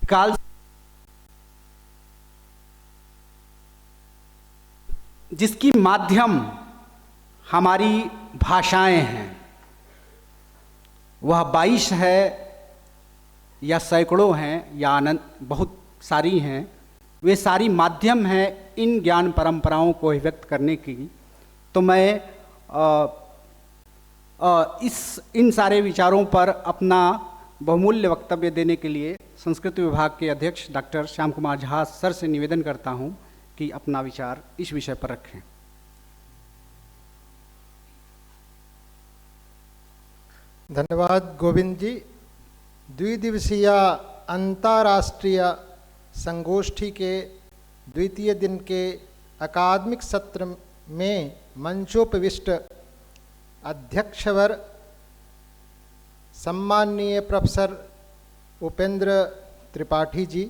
काल जिसकी माध्यम हमारी भाषाएं हैं वह 22 है या सैकड़ों हैं या बहुत सारी हैं, वे सारी माध्यम हैं इन ज्ञान परंपराओं को व्यक्त करने की। तो मैं इन सारे विचारों पर अपना बहुमूल्य वक्तव्य देने के लिए संस्कृत विभाग के अध्यक्ष डॉक्टर श्याम कुमार झा सर से निवेदन करता हूं कि अपना विचार इस विषय पर रखें। धन्यवाद गोविंद जी। द्विदिवसीय अंतर्राष्ट्रीय संगोष्ठी के द्वितीय दिन के अकादमिक सत्र में मंचोपविष्ट अध्यक्षवर सम्माननीय प्रोफेसर उपेंद्र त्रिपाठी जी,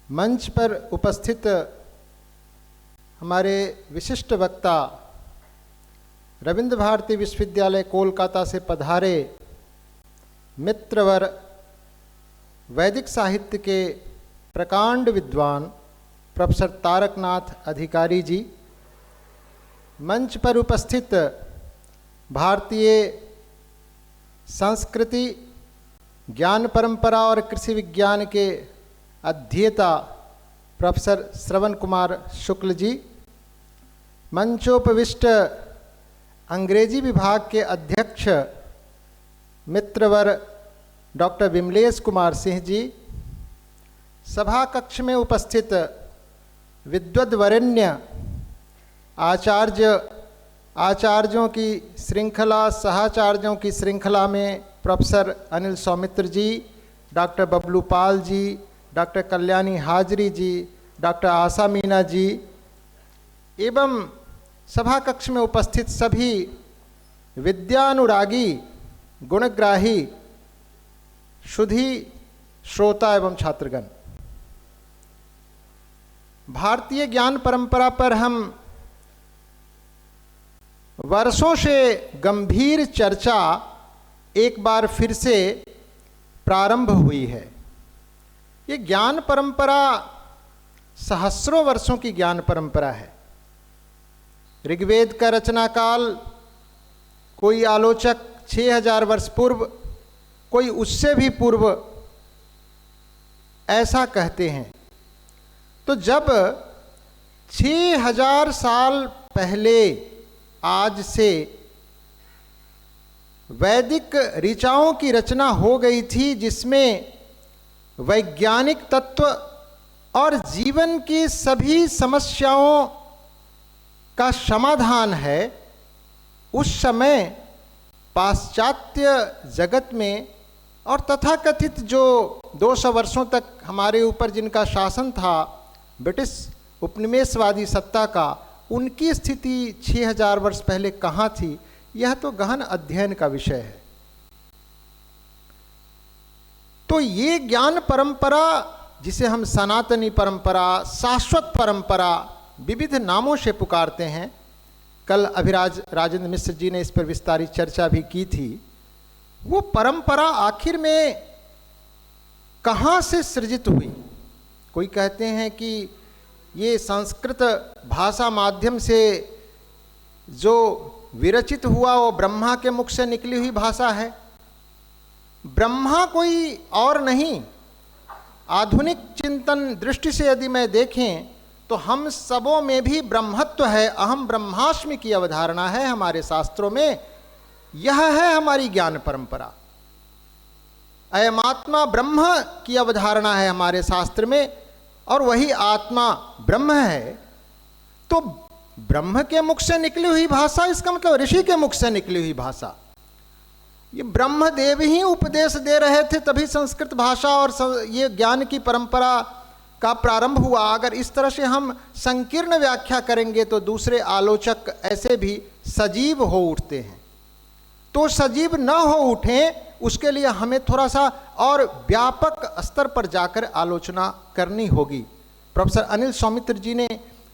मंच पर उपस्थित हमारे विशिष्ट वक्ता रविंद्र भारती विश्वविद्यालय कोलकाता से पधारे मित्रवर वैदिक साहित्य के प्रकांड विद्वान प्रोफेसर तारकनाथ अधिकारी जी, मंच पर उपस्थित भारतीय संस्कृति, ज्ञान परंपरा और कृषि विज्ञान के अध्येता प्रोफेसर श्रवण कुमार शुक्ल जी, मंचोपविष्ट अंग्रेजी विभाग के अध्यक्ष मित्रवर डॉक्टर विमलेश कुमार सिंह जी, सभा कक्ष में उपस्थित विद्वद्वरेण्य आचार्यों की श्रृंखला, सहाचार्यों की श्रृंखला में प्रोफेसर अनिल सौमित्र जी, डॉक्टर बबलू पाल जी, डॉक्टर कल्याणी हाजरी जी, डॉक्टर आशा मीना जी एवं सभा कक्ष में उपस्थित सभी विद्यानुरागी, गुणग्राही, शुद्धि श्रोता एवं छात्रगण, भारतीय ज्ञान परंपरा पर हम वर्षों से गंभीर चर्चा एक बार फिर से प्रारंभ हुई है। ये ज्ञान परंपरा सहस्रों वर्षों की ज्ञान परंपरा है। ऋग्वेद का रचना काल कोई आलोचक 6000 वर्ष पूर्व, कोई उससे भी पूर्व ऐसा कहते हैं। तो जब 6000 साल पहले आज से वैदिक ऋचाओं की रचना हो गई थी, जिसमें वैज्ञानिक तत्व और जीवन की सभी समस्याओं का समाधान है, उस समय पाश्चात्य जगत में और तथाकथित जो 200 वर्षों तक हमारे ऊपर जिनका शासन था, ब्रिटिश उपनिवेशवादी सत्ता का, उनकी स्थिति 6000 वर्ष पहले कहाँ थी, यह तो गहन अध्ययन का विषय है। तो ये ज्ञान परंपरा जिसे हम सनातनी परंपरा, शाश्वत परंपरा, विविध नामों से पुकारते हैं, कल अभिराज राजेंद्र मिश्र जी ने इस पर विस्तारित चर्चा भी की थी। वो परंपरा आखिर में कहाँ से सृजित हुई? कोई कहते हैं कि ये संस्कृत भाषा माध्यम से जो विरचित हुआ वो ब्रह्मा के मुख से निकली हुई भाषा है। ब्रह्मा कोई और नहीं, आधुनिक चिंतन दृष्टि से यदि मैं देखें तो हम सबों में भी ब्रह्मत्व है, अहम ब्रह्मास्मि की अवधारणा है हमारे शास्त्रों में। यह है हमारी ज्ञान परंपरा। अयमात्मा ब्रह्म की अवधारणा है हमारे शास्त्र में, और वही आत्मा ब्रह्म है। तो ब्रह्म के मुख से निकली हुई भाषा, इसका मतलब ऋषि के मुख से निकली हुई भाषा। ये ब्रह्मदेव ही उपदेश दे रहे थे, तभी संस्कृत भाषा और ये ज्ञान की परंपरा का प्रारंभ हुआ। अगर इस तरह से हम संकीर्ण व्याख्या करेंगे तो दूसरे आलोचक ऐसे भी सजीव हो उठते हैं। तो सजीव न हो उठें, उसके लिए हमें थोड़ा सा और व्यापक स्तर पर जाकर आलोचना करनी होगी। प्रोफेसर अनिल सौमित्र जी ने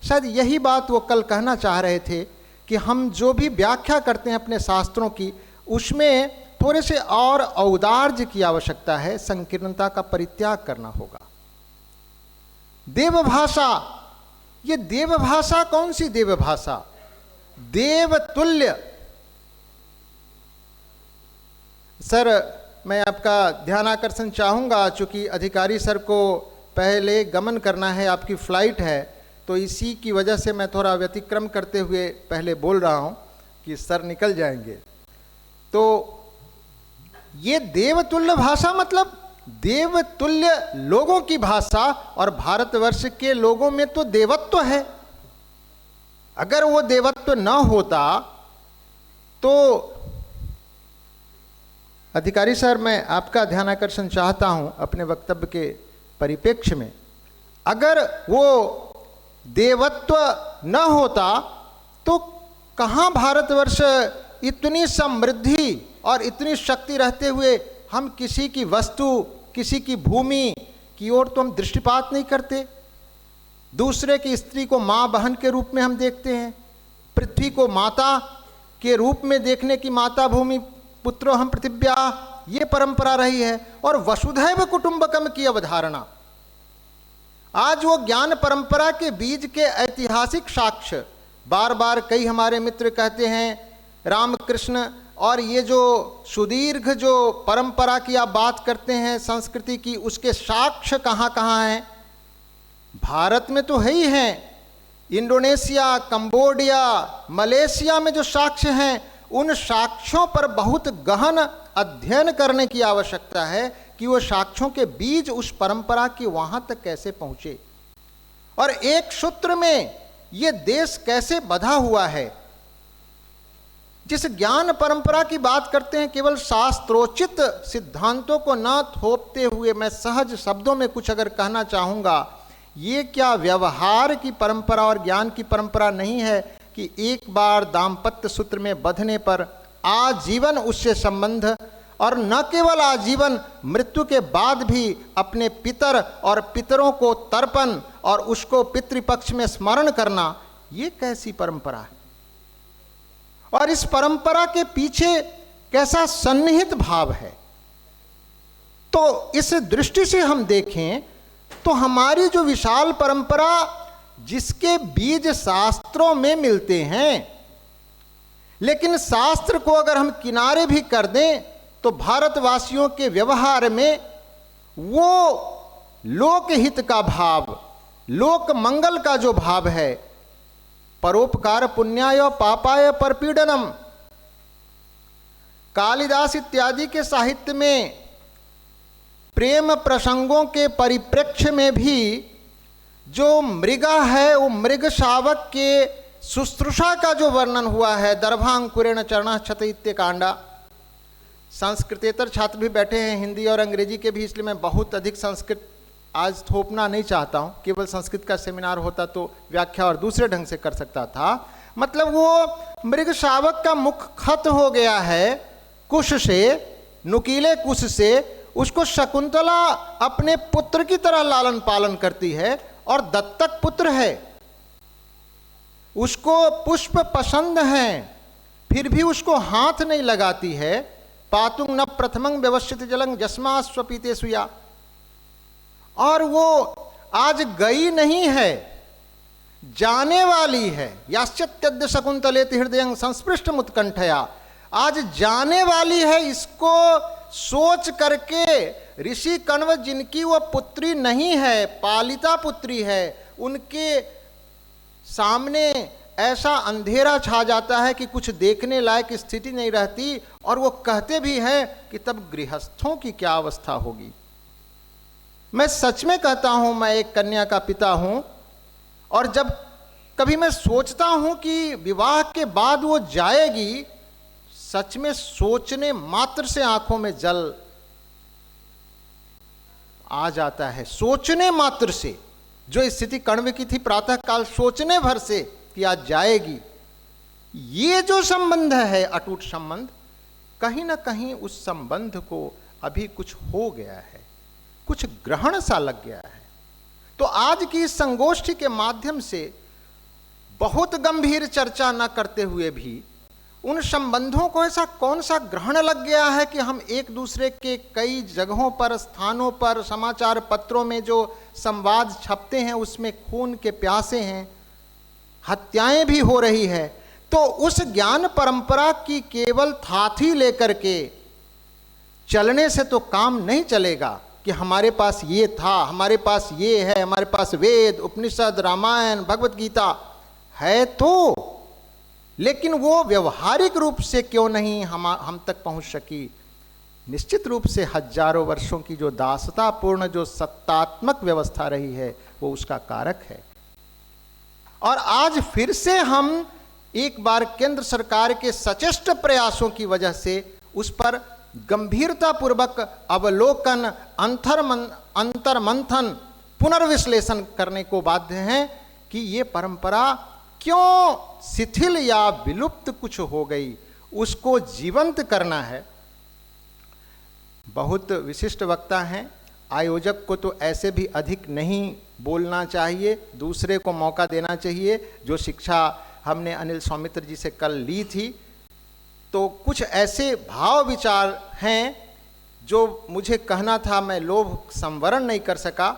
शायद यही बात वो कल कहना चाह रहे थे कि हम जो भी व्याख्या करते हैं अपने शास्त्रों की, उसमें थोड़े से और औदार्य की आवश्यकता है, संकीर्णता का परित्याग करना होगा। देवभाषा, ये देवभाषा कौन सी देवभाषा? देवतुल्य। सर, मैं आपका ध्यान आकर्षण चाहूंगा, चूंकि अधिकारी सर को पहले गमन करना है, आपकी फ्लाइट है, तो इसी की वजह से मैं थोड़ा व्यतिक्रम करते हुए पहले बोल रहा हूं कि सर निकल जाएंगे। तो ये देवतुल्य भाषा मतलब देवतुल्य लोगों की भाषा, और भारतवर्ष के लोगों में तो देवत्व है। अगर वो देवत्व न होता तो अधिकारी सर, मैं आपका ध्यान आकर्षण चाहता हूं अपने वक्तव्य के परिप्रेक्ष्य में, अगर वो देवत्व न होता तो कहां भारतवर्ष इतनी समृद्धि और इतनी शक्ति रहते हुए हम किसी की वस्तु, किसी की भूमि की ओर तो हम दृष्टिपात नहीं करते। दूसरे की स्त्री को मां बहन के रूप में हम देखते हैं, पृथ्वी को माता के रूप में देखने की माता भूमि पुत्रो हम पृथिव्या, ये परंपरा रही है। और वसुधैव कुटुंबकम की अवधारणा, आज वो ज्ञान परंपरा के बीज के ऐतिहासिक साक्ष्य बार बार कई हमारे मित्र कहते हैं, रामकृष्ण, और ये जो सुदीर्घ जो परंपरा की आप बात करते हैं संस्कृति की, उसके साक्ष्य कहाँ कहाँ हैं? भारत में तो है ही हैं, इंडोनेशिया, कंबोडिया, मलेशिया में जो साक्ष्य हैं, उन साक्ष्यों पर बहुत गहन अध्ययन करने की आवश्यकता है कि वो साक्ष्यों के बीज उस परंपरा की वहां तक कैसे पहुंचे, और एक सूत्र में ये देश कैसे बधा हुआ है। जिस ज्ञान परंपरा की बात करते हैं, केवल शास्त्रोचित सिद्धांतों को न थोपते हुए मैं सहज शब्दों में कुछ अगर कहना चाहूंगा, ये क्या व्यवहार की परंपरा और ज्ञान की परंपरा नहीं है कि एक बार दाम्पत्य सूत्र में बंधने पर आजीवन उससे संबंध, और न केवल आजीवन, मृत्यु के बाद भी अपने पितर और पितरों को तर्पण और उसको पितृपक्ष में स्मरण करना, ये कैसी परंपरा है? और इस परंपरा के पीछे कैसा सन्निहित भाव है? तो इस दृष्टि से हम देखें तो हमारी जो विशाल परंपरा, जिसके बीज शास्त्रों में मिलते हैं, लेकिन शास्त्र को अगर हम किनारे भी कर दें तो भारतवासियों के व्यवहार में वो लोकहित का भाव, लोक मंगल का जो भाव है, परोपकार पुण्याय पापाय परपीडनम, कालिदास इत्यादि के साहित्य में प्रेम प्रसंगों के परिप्रेक्ष्य में भी जो मृगा है, वो मृग शावक के शुश्रूषा का जो वर्णन हुआ है, दर्भांकुरेण चरणः क्षत इत्यकांडा। संस्कृतेतर छात्र भी बैठे हैं, हिंदी और अंग्रेजी के भी, इसलिए मैं बहुत अधिक संस्कृत आज थोपना नहीं चाहता हूँ। केवल संस्कृत का सेमिनार होता तो व्याख्या और दूसरे ढंग से कर सकता था। मतलब वो मृग शावक का मुख खत हो गया है कुश से, नुकीले कुश से, उसको शकुंतला अपने पुत्र की तरह लालन पालन करती है और दत्तक पुत्र है, उसको पुष्प पसंद हैं, फिर भी उसको हाथ नहीं लगाती है। पातुंग न प्रथमं व्यवस्थित जलंग जस्मा स्वपीते सुया। और वो आज गई नहीं है, जाने वाली है। याश्चत्यद्य शकुंतलेति हृदयं संस्पृष्टम उत्कंठया, आज जाने वाली है। इसको सोच करके ऋषि कण्व, जिनकी वो पुत्री नहीं है, पालिता पुत्री है, उनके सामने ऐसा अंधेरा छा जाता है कि कुछ देखने लायक स्थिति नहीं रहती। और वो कहते भी हैं कि तब गृहस्थों की क्या अवस्था होगी। मैं सच में कहता हूं, मैं एक कन्या का पिता हूं, और जब कभी मैं सोचता हूं कि विवाह के बाद वो जाएगी, सच में सोचने मात्र से आंखों में जल आ जाता है। सोचने मात्र से जो स्थिति कण्व की थी प्रातः काल, सोचने भर से कि आज जाएगी, ये जो संबंध है अटूट संबंध, कहीं ना कहीं उस संबंध को अभी कुछ हो गया है, कुछ ग्रहण सा लग गया है। तो आज की इस संगोष्ठी के माध्यम से बहुत गंभीर चर्चा न करते हुए भी उन संबंधों को ऐसा कौन सा ग्रहण लग गया है कि हम एक दूसरे के कई जगहों पर, स्थानों पर, समाचार पत्रों में जो संवाद छपते हैं उसमें खून के प्यासे हैं, हत्याएं भी हो रही है। तो उस ज्ञान परंपरा की केवल थाथी लेकर के चलने से तो काम नहीं चलेगा कि हमारे पास ये था, हमारे पास ये है, हमारे पास वेद, उपनिषद, रामायण, भगवत गीता है तो, लेकिन वो व्यवहारिक रूप से क्यों नहीं हम तक पहुंच सकी। निश्चित रूप से हजारों वर्षों की जो दासतापूर्ण जो सत्तात्मक व्यवस्था रही है वो उसका कारक है। और आज फिर से हम एक बार केंद्र सरकार के सचेष्ट प्रयासों की वजह से उस पर गंभीरतापूर्वक अवलोकन, अंतर्मंथन, पुनर्विश्लेषण करने को बाध्य हैं कि ये परंपरा क्यों शिथिल या विलुप्त कुछ हो गई, उसको जीवंत करना है। बहुत विशिष्ट वक्ता हैं, आयोजक को तो ऐसे भी अधिक नहीं बोलना चाहिए, दूसरे को मौका देना चाहिए। जो शिक्षा हमने अनिल सौमित्र जी से कल ली थी, तो कुछ ऐसे भाव विचार हैं जो मुझे कहना था, मैं लोभ संवरण नहीं कर सका,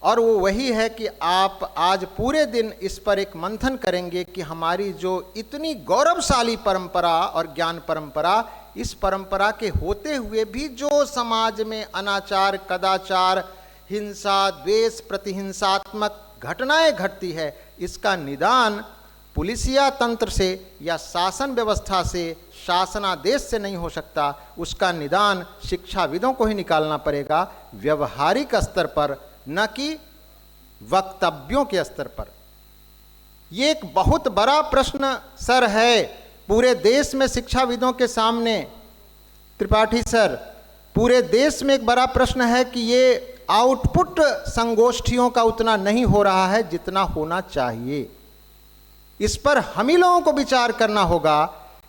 और वो वही है कि आप आज पूरे दिन इस पर एक मंथन करेंगे कि हमारी जो इतनी गौरवशाली परंपरा और ज्ञान परंपरा, इस परंपरा के होते हुए भी जो समाज में अनाचार, कदाचार, हिंसा, द्वेष, प्रतिहिंसात्मक घटनाएं घटती है, इसका निदान पुलिसिया तंत्र से या शासन व्यवस्था से, शासनादेश से नहीं हो सकता। उसका निदान शिक्षाविदों को ही निकालना पड़ेगा, व्यवहारिक स्तर पर, न कि वक्तव्यों के स्तर पर। ये एक बहुत बड़ा प्रश्न सर है पूरे देश में शिक्षाविदों के सामने। त्रिपाठी सर, पूरे देश में एक बड़ा प्रश्न है कि ये आउटपुट संगोष्ठियों का उतना नहीं हो रहा है जितना होना चाहिए। इस पर हम ही लोगों को विचार करना होगा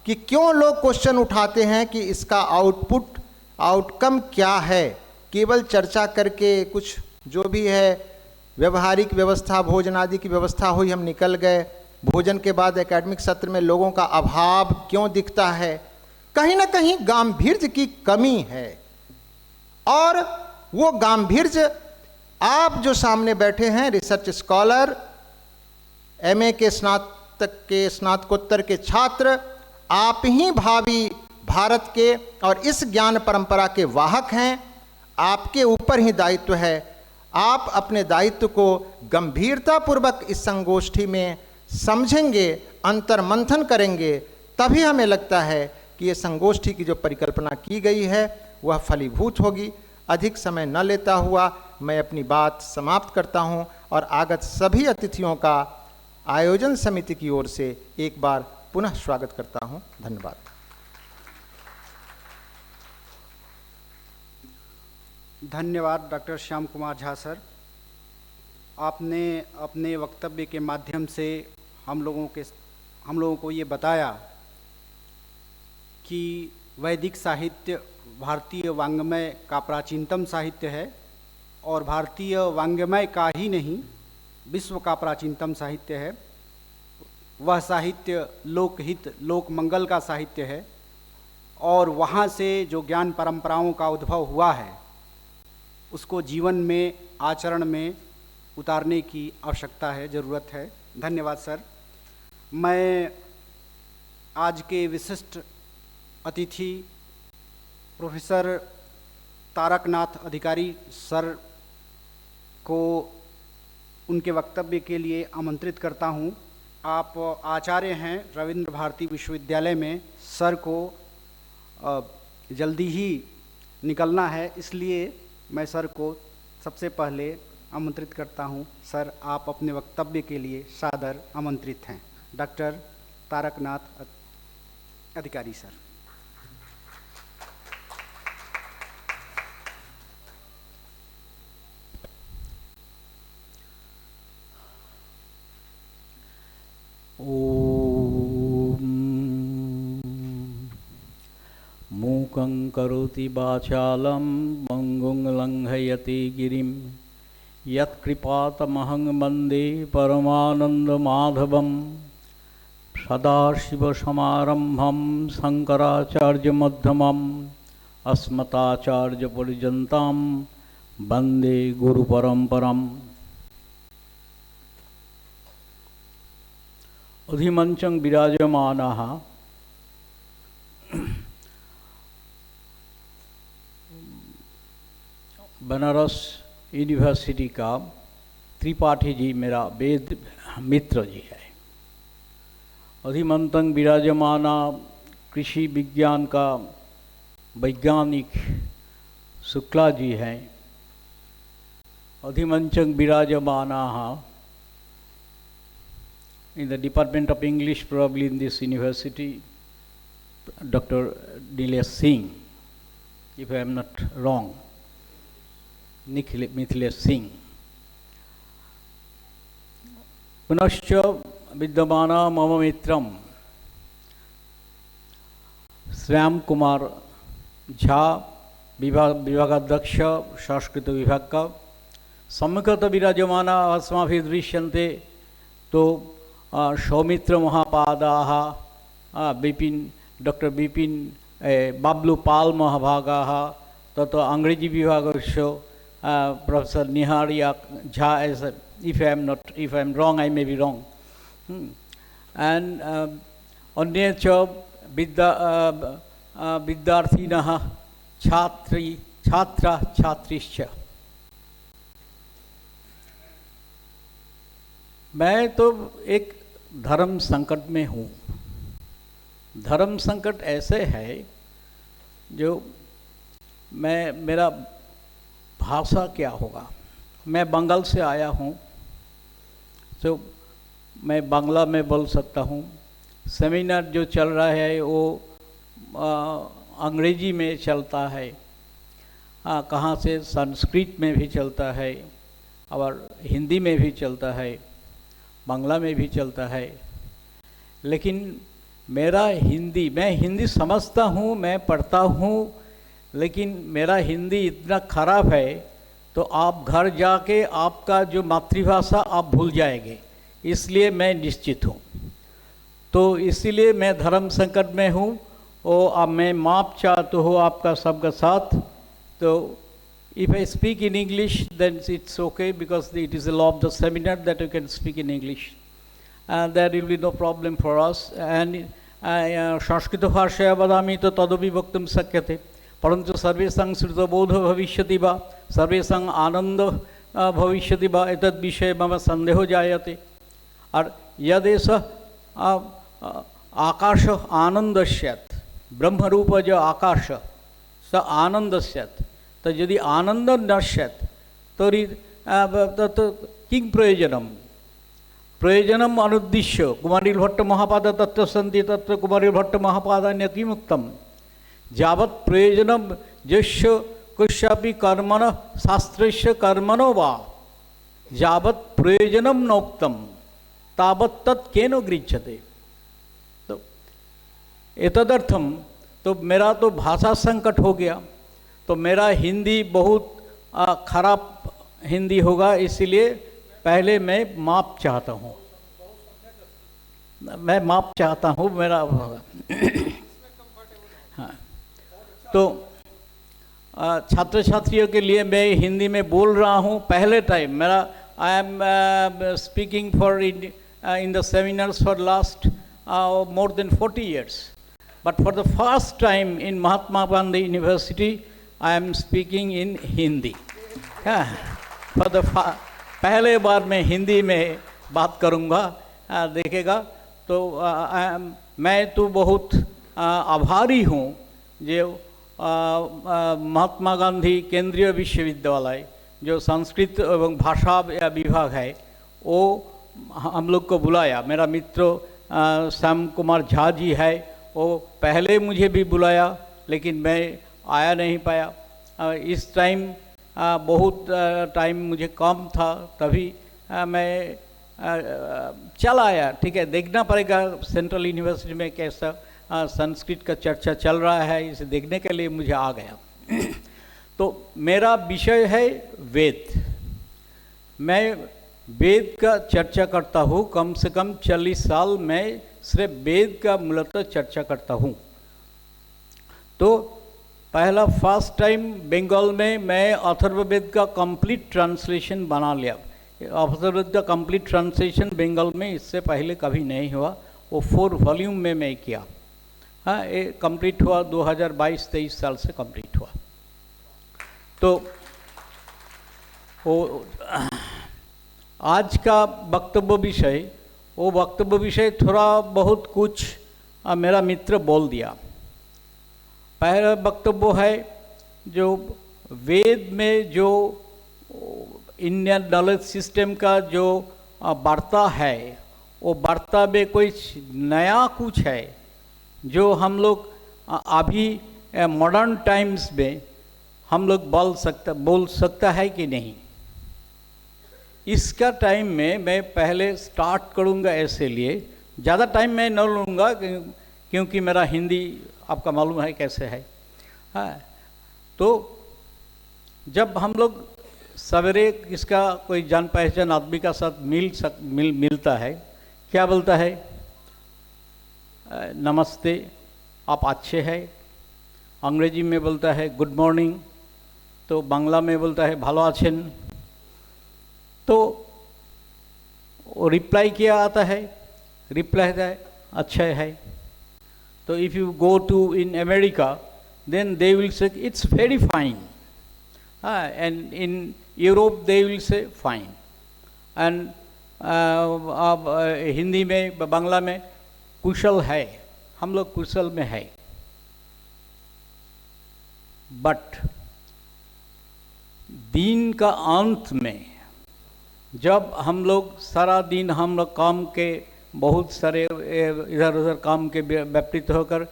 कि क्यों लोग क्वेश्चन उठाते हैं कि इसका आउटपुट, आउटकम क्या है। केवल चर्चा करके कुछ जो भी है व्यवहारिक व्यवस्था, भोजन आदि की व्यवस्था हुई, हम निकल गए। भोजन के बाद एकेडमिक सत्र में लोगों का अभाव क्यों दिखता है? कहीं ना कहीं गांभीर्य की कमी है। और वो गांभीर्य आप जो सामने बैठे हैं, रिसर्च स्कॉलर, एमए के स्नातकोत्तर के छात्र, आप ही भावी भारत के और इस ज्ञान परंपरा के वाहक हैं। आपके ऊपर ही दायित्व है। आप अपने दायित्व को गंभीरतापूर्वक इस संगोष्ठी में समझेंगे, अंतर्मंथन करेंगे, तभी हमें लगता है कि ये संगोष्ठी की जो परिकल्पना की गई है वह फलीभूत होगी। अधिक समय न लेता हुआ मैं अपनी बात समाप्त करता हूं और आगत सभी अतिथियों का आयोजन समिति की ओर से एक बार पुनः स्वागत करता हूं। धन्यवाद। धन्यवाद डॉक्टर श्याम कुमार झा सर। आपने अपने वक्तव्य के माध्यम से हम लोगों को ये बताया कि वैदिक साहित्य भारतीय वाङ्मय का प्राचीनतम साहित्य है और भारतीय वाङ्मय का ही नहीं, विश्व का प्राचीनतम साहित्य है। वह साहित्य लोकहित, लोक मंगल का साहित्य है और वहाँ से जो ज्ञान परंपराओं का उद्भव हुआ है उसको जीवन में, आचरण में उतारने की आवश्यकता है, ज़रूरत है। धन्यवाद सर। मैं आज के विशिष्ट अतिथि प्रोफेसर तारकनाथ अधिकारी सर को उनके वक्तव्य के लिए आमंत्रित करता हूं। आप आचार्य हैं रविंद्र भारती विश्वविद्यालय में। सर को जल्दी ही निकलना है, इसलिए मैं सर को सबसे पहले आमंत्रित करता हूं। सर, आप अपने वक्तव्य के लिए सादर आमंत्रित हैं। डॉक्टर तारकनाथ अधिकारी सर। ओम मूकं करोति वाचालं मंगुं लंघयति गिरिं यत्कृपातमहं वन्दे परमानन्दमाधवं। सदाशिवसमारम्भं शङ्कराचार्यमध्यमम् अस्मदाचार्यपर्यन्तां वन्दे गुरुपरम्पराम्। अधिमञ्चं विराजमानाः बनारस यूनिवर्सिटी का त्रिपाठी जी मेरा वेद मित्र जी है। अधिमंतं विराजमाना कृषि विज्ञान का वैज्ञानिक शुक्ला जी हैं। अधिमंचं विराजमाना in the Department of English, probably in this university, Dr. Nilesh Singh, if I am not wrong, Nilesh Singh. पुनश्च विद्यमाना मम मित्रम श्याम कुमार झा, विभागाध्यक्ष संस्कृत विभाग का। सम्मुखतः विराजमाना अस्माभिः दृश्यन्ते तो सौमित्र महापादाः, डॉक्टर बिपिन बाबलू पाल महाभागाः, तत् अंग्रेजी विभागस्य प्रोफेसर निहारिया Jha, if I am wrong, I may be wrong, and अन्ये च विद्यार्थिनः छात्राश्च। मैं तो एक धर्म संकट में हूँ। धर्म संकट ऐसे है जो मेरा भाषा क्या होगा। मैं बंगाल से आया हूँ तो मैं बांग्ला में बोल सकता हूँ। सेमिनार जो चल रहा है वो अंग्रेजी में चलता है, कहाँ से संस्कृत में भी चलता है और हिंदी में भी चलता है, बांग्ला में भी चलता है। लेकिन मेरा हिंदी, मैं हिंदी समझता हूँ, मैं पढ़ता हूँ, लेकिन मेरा हिंदी इतना खराब है तो आप घर जाके आपका जो मातृभाषा आप भूल जाएंगे। इसलिए मैं निश्चित हूँ। तो इसीलिए मैं धर्म संकट में हूँ और अब मैं माफ़ चाहता हूँ आपका सबका साथ। तो if I speak in English, then it's okay because it is a law of the seminar that you can speak in English, and there will be no problem for us. And Sanskrit भाषया वदामि तो तदपि वक्तुं शक्यते, परन्तु सर्वेषां श्रुतबोधो भविष्यति वा सर्वेषां आनंद भविष्यति वा एतद् विषये मम संदेहो जायते। और यदेष आकाश आनंद स्यात्, ब्रह्मरूप जो आकाश स आनंद स्यात्, तो यदि आनंद न स्यात् तर्हि किं प्रयोजनम्? प्रयोजनम् अनुद्दिश्य कुमारिलभट्टमहापाद तत्र सन्ति तत्र कुमारिलभट्टमहापादान्य किमुक्तम्? यावत् प्रयोजनं यस्य कस्यापि कर्मणः शास्त्रस्य कर्मणो वा यावत् प्रयोजनं नोक्तं तावत् तत् केन गृह्यते। तो एतदर्थं तो मेरा तो भाषा संकट हो गया, तो मेरा हिंदी बहुत खराब हिंदी होगा। इसलिए पहले मैं माफ़ चाहता हूँ, मैं माफ़ चाहता हूँ मेरा होगा। हाँ, तो छात्र छात्रियों के लिए मैं हिंदी में बोल रहा हूँ। पहले टाइम मेरा I am speaking for in the seminars for last more than 40 years, but for the first time in Mahatma Gandhi University I am speaking in Hindi. For the पहले बार मैं हिंदी में बात करूँगा, देखेगा। तो मैं तो बहुत आभारी हूँ जो महात्मा गांधी केंद्रीय विश्वविद्यालय जो संस्कृत एवं भाषा विभाग है वो हम लोग को बुलाया। मेरा मित्र श्याम कुमार झा जी है, वो पहले मुझे भी बुलाया लेकिन मैं आया नहीं पाया। इस टाइम बहुत टाइम मुझे कम था, तभी मैं चला आया। ठीक है, देखना पड़ेगा सेंट्रल यूनिवर्सिटी में कैसा संस्कृत का चर्चा चल रहा है, इसे देखने के लिए मुझे आ गया। तो मेरा विषय है वेद। मैं वेद का चर्चा करता हूँ, कम से कम 40 साल मैं सिर्फ वेद का मूलतः चर्चा करता हूँ। तो पहला फर्स्ट टाइम बंगाल में मैं अथर्ववेद का कंप्लीट ट्रांसलेशन बना लिया। अथर्ववेद का कंप्लीट ट्रांसलेशन बंगाल में इससे पहले कभी नहीं हुआ, वो 4 वॉल्यूम में मैं किया। हाँ, ये कंप्लीट हुआ 2022-23 साल से कंप्लीट हुआ। तो वो आज का वक्तव्य विषय, वो वक्तव्य विषय थोड़ा बहुत कुछ मेरा मित्र बोल दिया। पहला वक्तव्य है जो वेद में जो इंडियन नॉलेज सिस्टम का जो वार्ता है, वो वार्ता में कोई नया कुछ है जो हम लोग अभी मॉडर्न टाइम्स में हम लोग बोल सकता है कि नहीं। इसका टाइम में मैं पहले स्टार्ट करूंगा, ऐसे लिए ज़्यादा टाइम मैं न लूँगा क्योंकि मेरा हिंदी आपका मालूम है कैसे है। हाँ, तो जब हम लोग सवेरे इसका कोई जान पहचान आदमी का साथ मिलता है, क्या बोलता है? नमस्ते, आप अच्छे हैं। अंग्रेजी में बोलता है गुड मॉर्निंग, तो बांग्ला में बोलता है भालो आछेन। तो वो रिप्लाई किया आता है, रिप्लाई है अच्छा है। तो if you go to in America then they will say it's very fine, and in Europe they will say fine, and अब हिंदी में बांग्ला में कुशल है, हम लोग कुशल में है। बट दिन का अंत में जब हम लोग सारा दिन हम लोग काम के बहुत सारे इधर उधर काम के व्यापृत होकर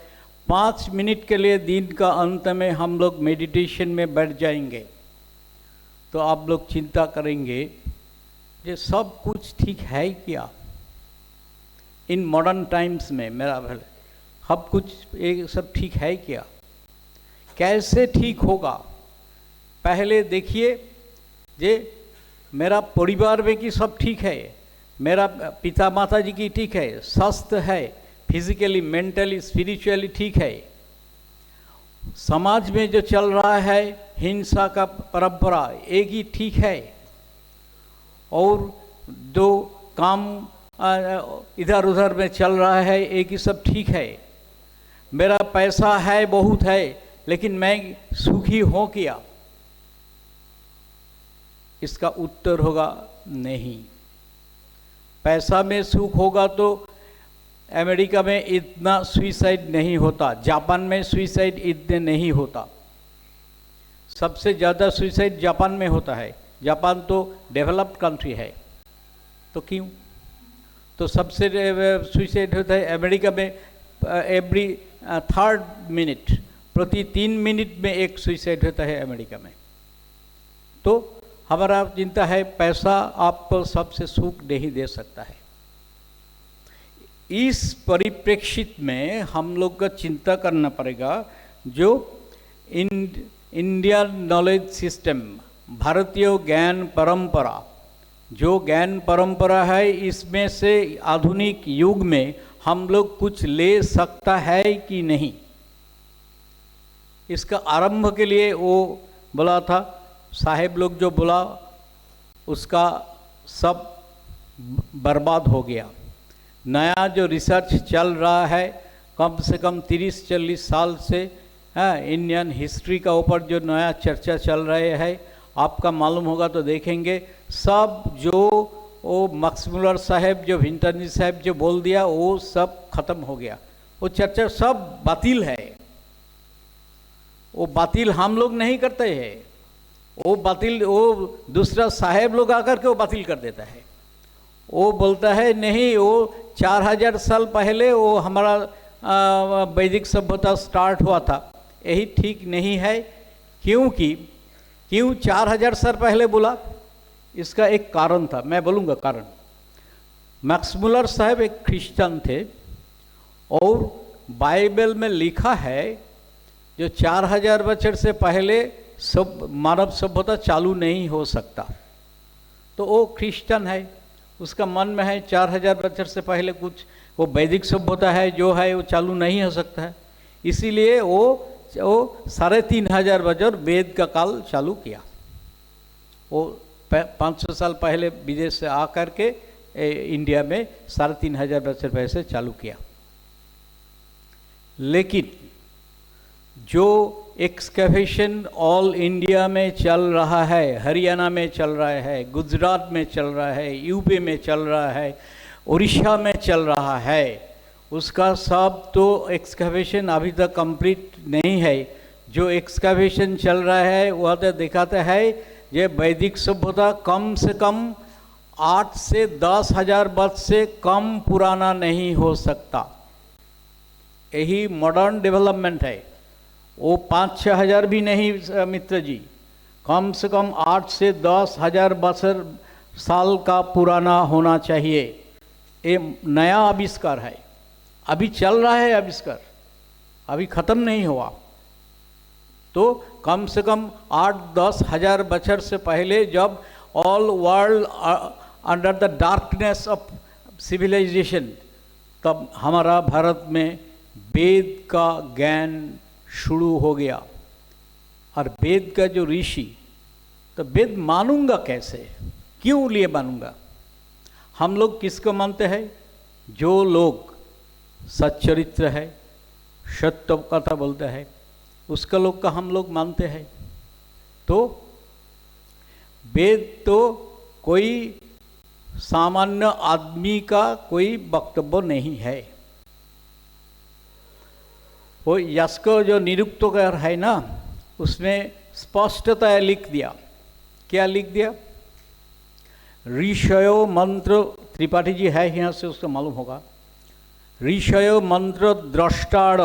5 मिनट के लिए दिन का अंत में हम लोग मेडिटेशन में बैठ जाएंगे, तो आप लोग चिंता करेंगे ये सब कुछ ठीक है क्या इन मॉडर्न टाइम्स में। मेरा भले सब कुछ ये सब ठीक है क्या, कैसे ठीक होगा? पहले देखिए जे मेरा परिवार में कि सब ठीक है, मेरा पिता माता जी की ठीक है, स्वस्थ है, फिजिकली मेंटली स्पिरिचुअली ठीक है। समाज में जो चल रहा है हिंसा का परंपरा एक ही ठीक है, और जो काम इधर उधर में चल रहा है एक ही सब ठीक है। मेरा पैसा है बहुत है, लेकिन मैं सुखी हूँ क्या? इसका उत्तर होगा नहीं। पैसा में सुख होगा तो अमेरिका में इतना सुइसाइड नहीं होता, जापान में सुइसाइड इतने नहीं होता। सबसे ज़्यादा सुइसाइड जापान में होता है। जापान तो डेवलप्ड कंट्री है, तो क्यों? तो सबसे सुइसाइड होता है अमेरिका में एवरी 3rd मिनट, प्रति 3 मिनट में एक सुइसाइड होता है अमेरिका में। तो हमारा चिंता है पैसा आपको सबसे सुख नहीं दे सकता है। इस परिप्रेक्षित में हम लोग का चिंता करना पड़ेगा जो इंडियन नॉलेज सिस्टम, भारतीय ज्ञान परंपरा, जो ज्ञान परंपरा है, इसमें से आधुनिक युग में हम लोग कुछ ले सकता है कि नहीं। इसका आरंभ के लिए वो बोला था, साहेब लोग जो बोला उसका सब बर्बाद हो गया। नया जो रिसर्च चल रहा है कम से कम 30-40 साल से, इंडियन हिस्ट्री का ऊपर जो नया चर्चा चल रहे है, आपका मालूम होगा तो देखेंगे सब जो वो मैक्स मुलर साहब, जो विंटरनी साहब जो बोल दिया वो सब खत्म हो गया। वो चर्चा सब बातिल है। वो बातिल हम लोग नहीं करते हैं, वो बातिल वो दूसरा साहेब लोग आकर के वो बातिल कर देता है। वो बोलता है नहीं, वो 4000 साल पहले वो हमारा वैदिक सभ्यता स्टार्ट हुआ था, यही ठीक नहीं है। क्यों 4000 साल पहले बोला? इसका एक कारण था, मैं बोलूँगा कारण। मैक्स मुलर साहब एक क्रिश्चियन थे और बाइबल में लिखा है जो 4000 बछर से पहले सब मानव सभ्यता चालू नहीं हो सकता। तो वो क्रिश्चियन है, उसका मन में है 4000 बछर से पहले कुछ वो वैदिक सभ्यता है जो है वो चालू नहीं हो सकता है, इसीलिए वो 3500 बछर वेद का काल चालू किया। वो 500 साल पहले विदेश से आकर के इंडिया में 3500 बछर पहले से चालू किया। लेकिन जो एक्सकैवेशन ऑल इंडिया में चल रहा है, हरियाणा में चल रहा है, गुजरात में चल रहा है, यूपी में चल रहा है, उड़ीसा में चल रहा है, उसका सब तो एक्सकैवेशन अभी तक कंप्लीट नहीं है। जो एक्सकैवेशन चल रहा है वह तो दिखाता है ये वैदिक सभ्यता कम से कम 8 से 10 हजार वर्ष से कम पुराना नहीं हो सकता। यही मॉडर्न डेवलपमेंट है। वो 5-6 हजार भी नहीं मित्र जी, कम से कम 8 से 10 हजार बछर साल का पुराना होना चाहिए। ये नया आविष्कार है, अभी चल रहा है आविष्कार, अभी ख़त्म नहीं हुआ। तो कम से कम 8-10 हजार बछर से पहले जब all world under the darkness of civilization, तब हमारा भारत में वेद का ज्ञान शुरू हो गया। और वेद का जो ऋषि, तो वेद मानूंगा कैसे, क्यों लिए मानूंगा? हम लोग किसको मानते हैं? जो लोग सच्चरित्र है, सत्य कथा बोलते हैं, उसका लोग का हम लोग मानते हैं। तो वेद तो कोई सामान्य आदमी का कोई वक्तव्य नहीं है। वो यास्को जो निरुक्तकार है ना, उसमें स्पष्टता लिख दिया। क्या लिख दिया? ऋषयो मंत्र, त्रिपाठी जी है यहाँ से, उसको मालूम होगा। ऋषयो मंत्र द्रष्टार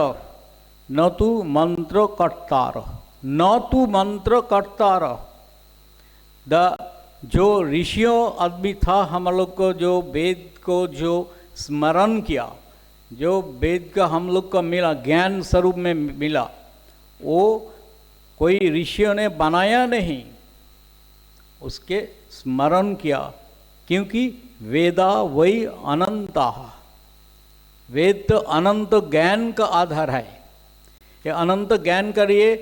न तो मंत्र कर्तार, न तो मंत्र कर्तार। जो ऋषियों आदमी था हम लोग को, जो वेद को जो स्मरण किया, जो वेद का हम लोग को मिला, ज्ञान स्वरूप में मिला, वो कोई ऋषियों ने बनाया नहीं, उसके स्मरण किया। क्योंकि वेदा वही अनंता, वेद तो अनंत ज्ञान का आधार है। ये अनंत ज्ञान का लिए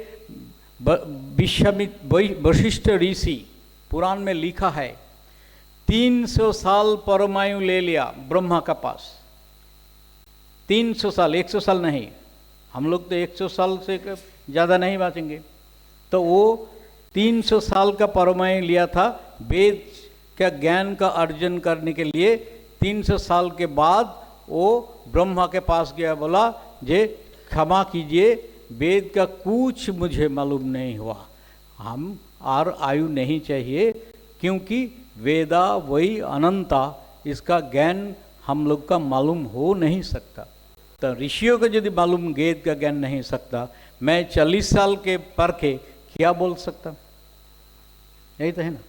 वशिष्ठ ऋषि पुराण में लिखा है, 300 साल परमायु ले लिया ब्रह्मा का पास। 300 साल, 100 साल नहीं। हम लोग तो 100 साल से ज़्यादा नहीं बाँचेंगे। तो वो 300 साल का परमायु लिया था वेद का ज्ञान का अर्जन करने के लिए। 300 साल के बाद वो ब्रह्मा के पास गया, बोला जे क्षमा कीजिए, वेद का कुछ मुझे मालूम नहीं हुआ, हम और आयु नहीं चाहिए, क्योंकि वेदा वही अनंता, इसका ज्ञान हम लोग का मालूम हो नहीं सकता। तो ऋषियों को यदि मालूम वेद का ज्ञान नहीं सकता, मैं 40 साल के पढ़ के क्या बोल सकता? यही तो है ना।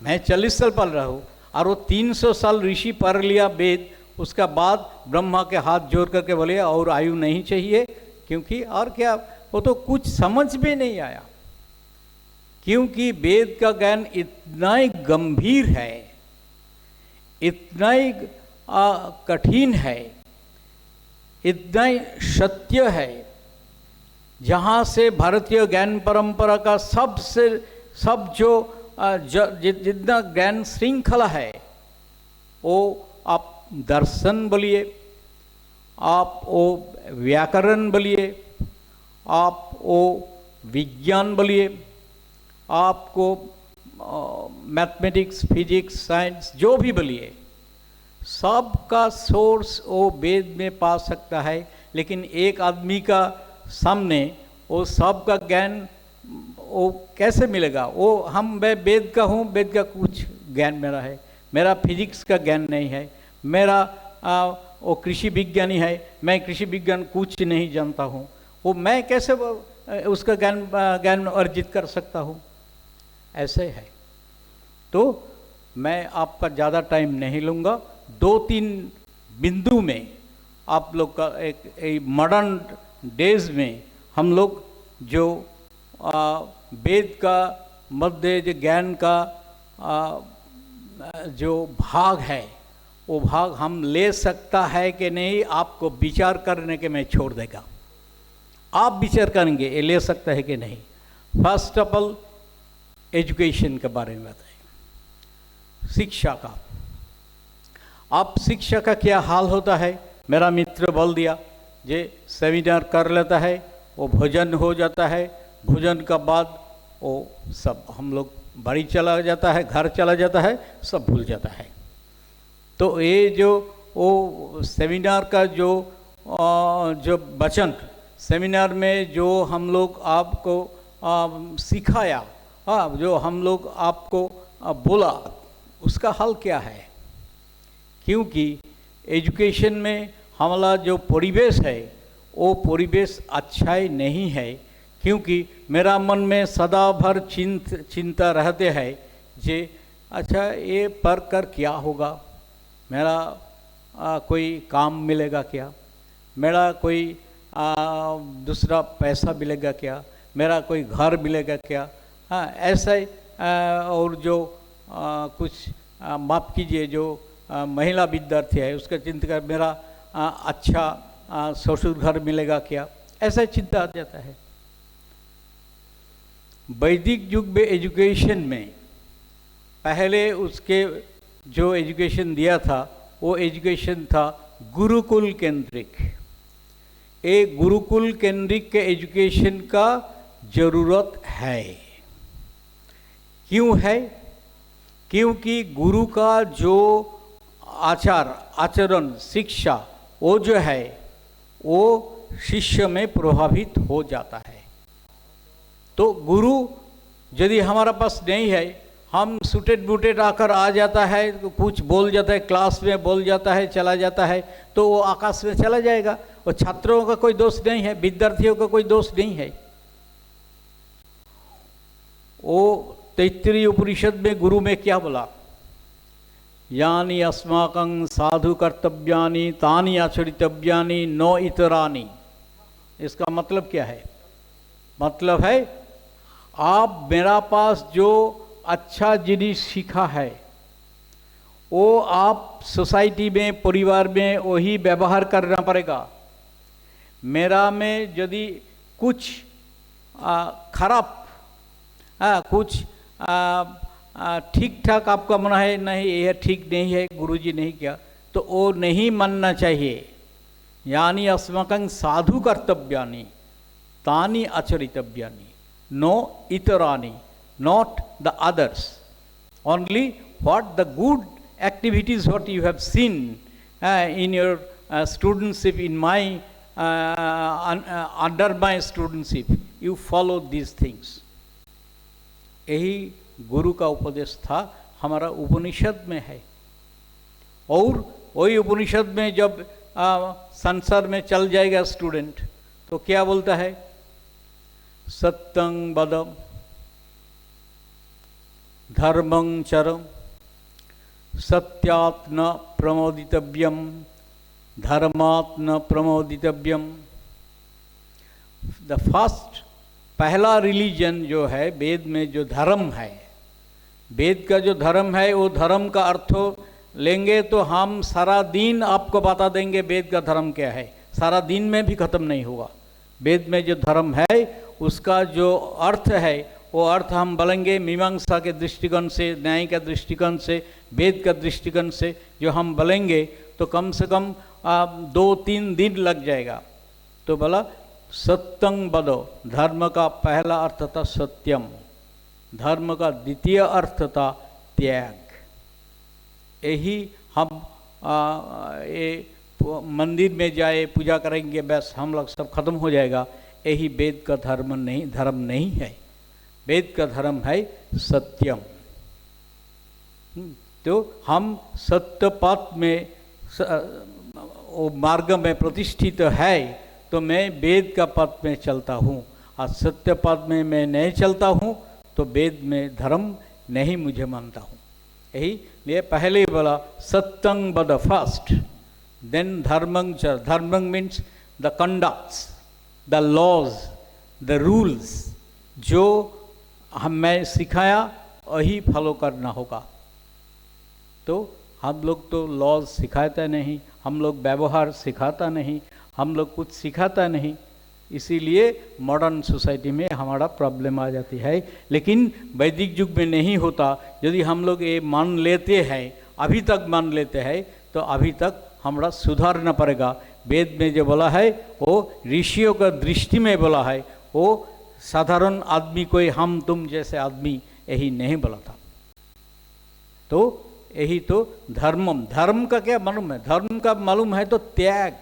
मैं 40 साल पढ़ रहा हूँ और वो 300 साल ऋषि पढ़ लिया वेद, उसका बाद ब्रह्मा के हाथ जोड़ करके बोले और आयु नहीं चाहिए, क्योंकि और क्या, वो तो कुछ समझ में नहीं आया। क्योंकि वेद का ज्ञान इतना ही गंभीर है, इतना ही कठिन है, इतना ही सत्य है, जहाँ से भारतीय ज्ञान परंपरा का सब जो जितना ज्ञान श्रृंखला है, वो आप दर्शन बोलिए, आप वो व्याकरण बोलिए, आप वो विज्ञान बोलिए, आपको मैथमेटिक्स, फिजिक्स, साइंस जो भी बोलिए, सब का सोर्स वो वेद में पा सकता है। लेकिन एक आदमी का सामने वो सब का ज्ञान वो कैसे मिलेगा? वो मैं वेद का हूँ, वेद का कुछ ज्ञान मेरा है, मेरा फिजिक्स का ज्ञान नहीं है, मेरा वो कृषि विज्ञानी है, मैं कृषि विज्ञान कुछ नहीं जानता हूँ, वो मैं कैसे उसका ज्ञान अर्जित कर सकता हूँ? ऐसे है। तो मैं आपका ज़्यादा टाइम नहीं लूँगा। 2-3 बिंदु में आप लोग का एक मॉडर्न डेज में हम लोग जो वेद का मध्य जो ज्ञान का जो भाग है वो भाग हम ले सकता है कि नहीं, आपको विचार करने के मैं छोड़ देगा। आप विचार करेंगे ये ले सकता है कि नहीं। फर्स्ट ऑफ ऑल एजुकेशन के बारे में बताएं, शिक्षा का। आप शिक्षा का क्या हाल होता है? मेरा मित्र बोल दिया जे सेमिनार कर लेता है, वो भोजन हो जाता है, भोजन का बाद वो सब हम लोग बाड़ी चला जाता है, घर चला जाता है, सब भूल जाता है। तो ये जो वो सेमिनार का जो वचन सेमिनार में जो हम लोग आपको सिखाया, जो हम लोग आपको बोला, उसका हल क्या है? क्योंकि एजुकेशन में हमारा जो परिवेश है वो परिवेश अच्छा ही नहीं है। क्योंकि मेरा मन में सदा भर चिंता रहते है जे अच्छा ये पढ़ कर क्या होगा, मेरा कोई काम मिलेगा क्या, मेरा कोई दूसरा पैसा मिलेगा क्या, मेरा कोई घर मिलेगा क्या। हाँ, ऐसा ही और जो कुछ माफ़ कीजिए जो महिला विद्यार्थी है उसका चिंता कर मेरा अच्छा ससुर घर मिलेगा क्या, ऐसा चिंता आ जाता है। वैदिक युग में एजुकेशन में पहले उसके जो एजुकेशन दिया था वो एजुकेशन था गुरुकुल केंद्रिक। एक गुरुकुल केंद्रिक के एजुकेशन का ज़रूरत है। क्यों है? क्योंकि गुरु का जो आचरण शिक्षा वो जो है वो शिष्य में प्रभावित हो जाता है। तो गुरु यदि हमारा पास नहीं है, हम सूटेड बूटेड आकर आ जाता है, कुछ बोल जाता है, क्लास में बोल जाता है, चला जाता है, तो वो आकाश में चला जाएगा। वो छात्रों का कोई दोष नहीं है, विद्यार्थियों का कोई दोष नहीं है। वो तैत्तिरीय उपनिषद में गुरु में क्या बोला? यानी अस्माकं साधु कर्तव्यानि तानि आचरितव्यानि नो इतरानि। इसका मतलब क्या है? मतलब है आप मेरा पास जो अच्छा जिनिस सीखा है वो आप सोसाइटी में परिवार में वही व्यवहार करना पड़ेगा। मेरा में यदि कुछ खराब कुछ ठीक ठाक आपका मन है, नहीं यह ठीक नहीं है, गुरुजी नहीं किया, तो वो नहीं मानना चाहिए। यानी अस्माकं साधु कर्तव्यानि तानि आचरितव्यानि no इतरानि, not the others, only what the good activities what you have seen in your studentship, in my under my studentship, you follow these things। यही गुरु का उपदेश था, हमारा उपनिषद में है। और वही उपनिषद में जब संसार में चल जाएगा स्टूडेंट तो क्या बोलता है? सत्यं वद धर्मं चरम सत्यात् न प्रमोदितव्यम धर्मात् न प्रमोदितव्यम। द फर्स्ट पहला रिलीजन जो है वेद में जो धर्म है, वेद का जो धर्म है वो धर्म का अर्थ लेंगे तो हम सारा दिन आपको बता देंगे वेद का धर्म क्या है, सारा दिन में भी खत्म नहीं होगा। वेद में जो धर्म है उसका जो अर्थ है वो अर्थ हम बोलेंगे मीमांसा के दृष्टिकोण से, न्याय के दृष्टिकोण से, वेद का दृष्टिकोण से जो हम बोलेंगे तो कम से कम 2-3 दिन लग जाएगा। तो बोला सत्यं वदो, धर्म का पहला अर्थ था सत्यम, धर्म का द्वितीय अर्थ था त्याग। यही हम ये मंदिर में जाए पूजा करेंगे बस हम लोग सब खत्म हो जाएगा, यही वेद का धर्म नहीं है। वेद का धर्म है सत्यम। तो हम सत्य पथ में वो मार्ग में प्रतिष्ठित है तो मैं वेद का पथ में चलता हूँ, और सत्य पथ में मैं नहीं चलता हूँ तो वेद में धर्म नहीं मुझे मानता हूँ। यही ये पहले बोला सत्यं वद फर्स्ट, देन धर्मं च। धर्मं means the conducts, the laws, the rules, जो मैं सिखाया वही फॉलो करना होगा। तो हम लोग तो लॉज सिखाता नहीं, हम लोग व्यवहार सिखाता नहीं, हम लोग कुछ सिखाता नहीं, इसीलिए मॉडर्न सोसाइटी में हमारा प्रॉब्लम आ जाती है। लेकिन वैदिक युग में नहीं होता। यदि हम लोग ये मान लेते हैं, अभी तक मान लेते हैं, तो अभी तक हमारा सुधारना पड़ेगा। वेद में जो बोला है वो ऋषियों का दृष्टि में बोला है, वो साधारण आदमी कोई हम तुम जैसे आदमी यही नहीं बोला था। तो यही तो धर्म का क्या मालूम है? धर्म का मालूम है तो त्याग।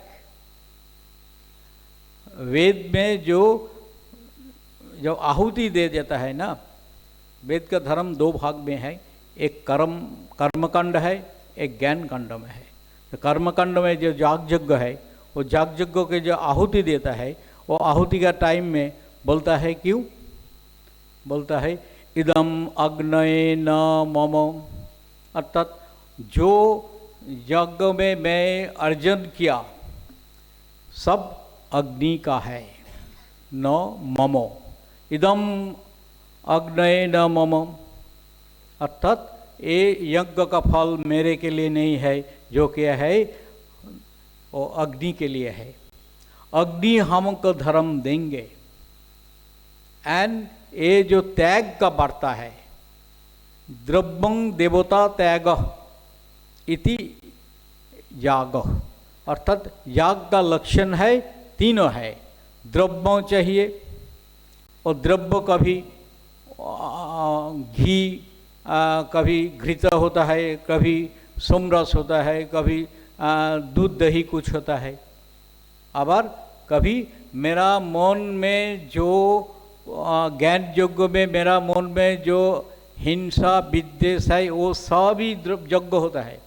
वेद में जो आहुति दे देता है ना, वेद का धर्म दो भाग में है, एक कर्मकांड है, एक ज्ञान कांड में है। तो कर्मकांड में जो याग यज्ञ है, वो याग यज्ञ के जो आहुति देता है, वो आहुति का टाइम में बोलता है, क्यों बोलता है? इदम अग्नये न मम, अर्थात जो यज्ञ में मैं अर्जन किया सब अग्नि का है, न ममो। इदम अग्नये न मम, अर्थात ये यज्ञ का फल मेरे के लिए नहीं है, जो क्या है वो अग्नि के लिए है। अग्नि हमको धर्म देंगे। एंड ये जो त्याग का वार्ता है, द्रव्यं देवता त्याग इति याग, अर्थात याग का लक्षण है तीनों है। द्रव्य चाहिए, और द्रव्य कभी घी, कभी घृत होता है, कभी सोमरस होता है, कभी दूध दही कुछ होता है। आबार कभी मेरा मन में जो ज्ञान यज्ञ में मेरा मन में जो हिंसा विद्वेष है, वो सभी यज्ञ होता है।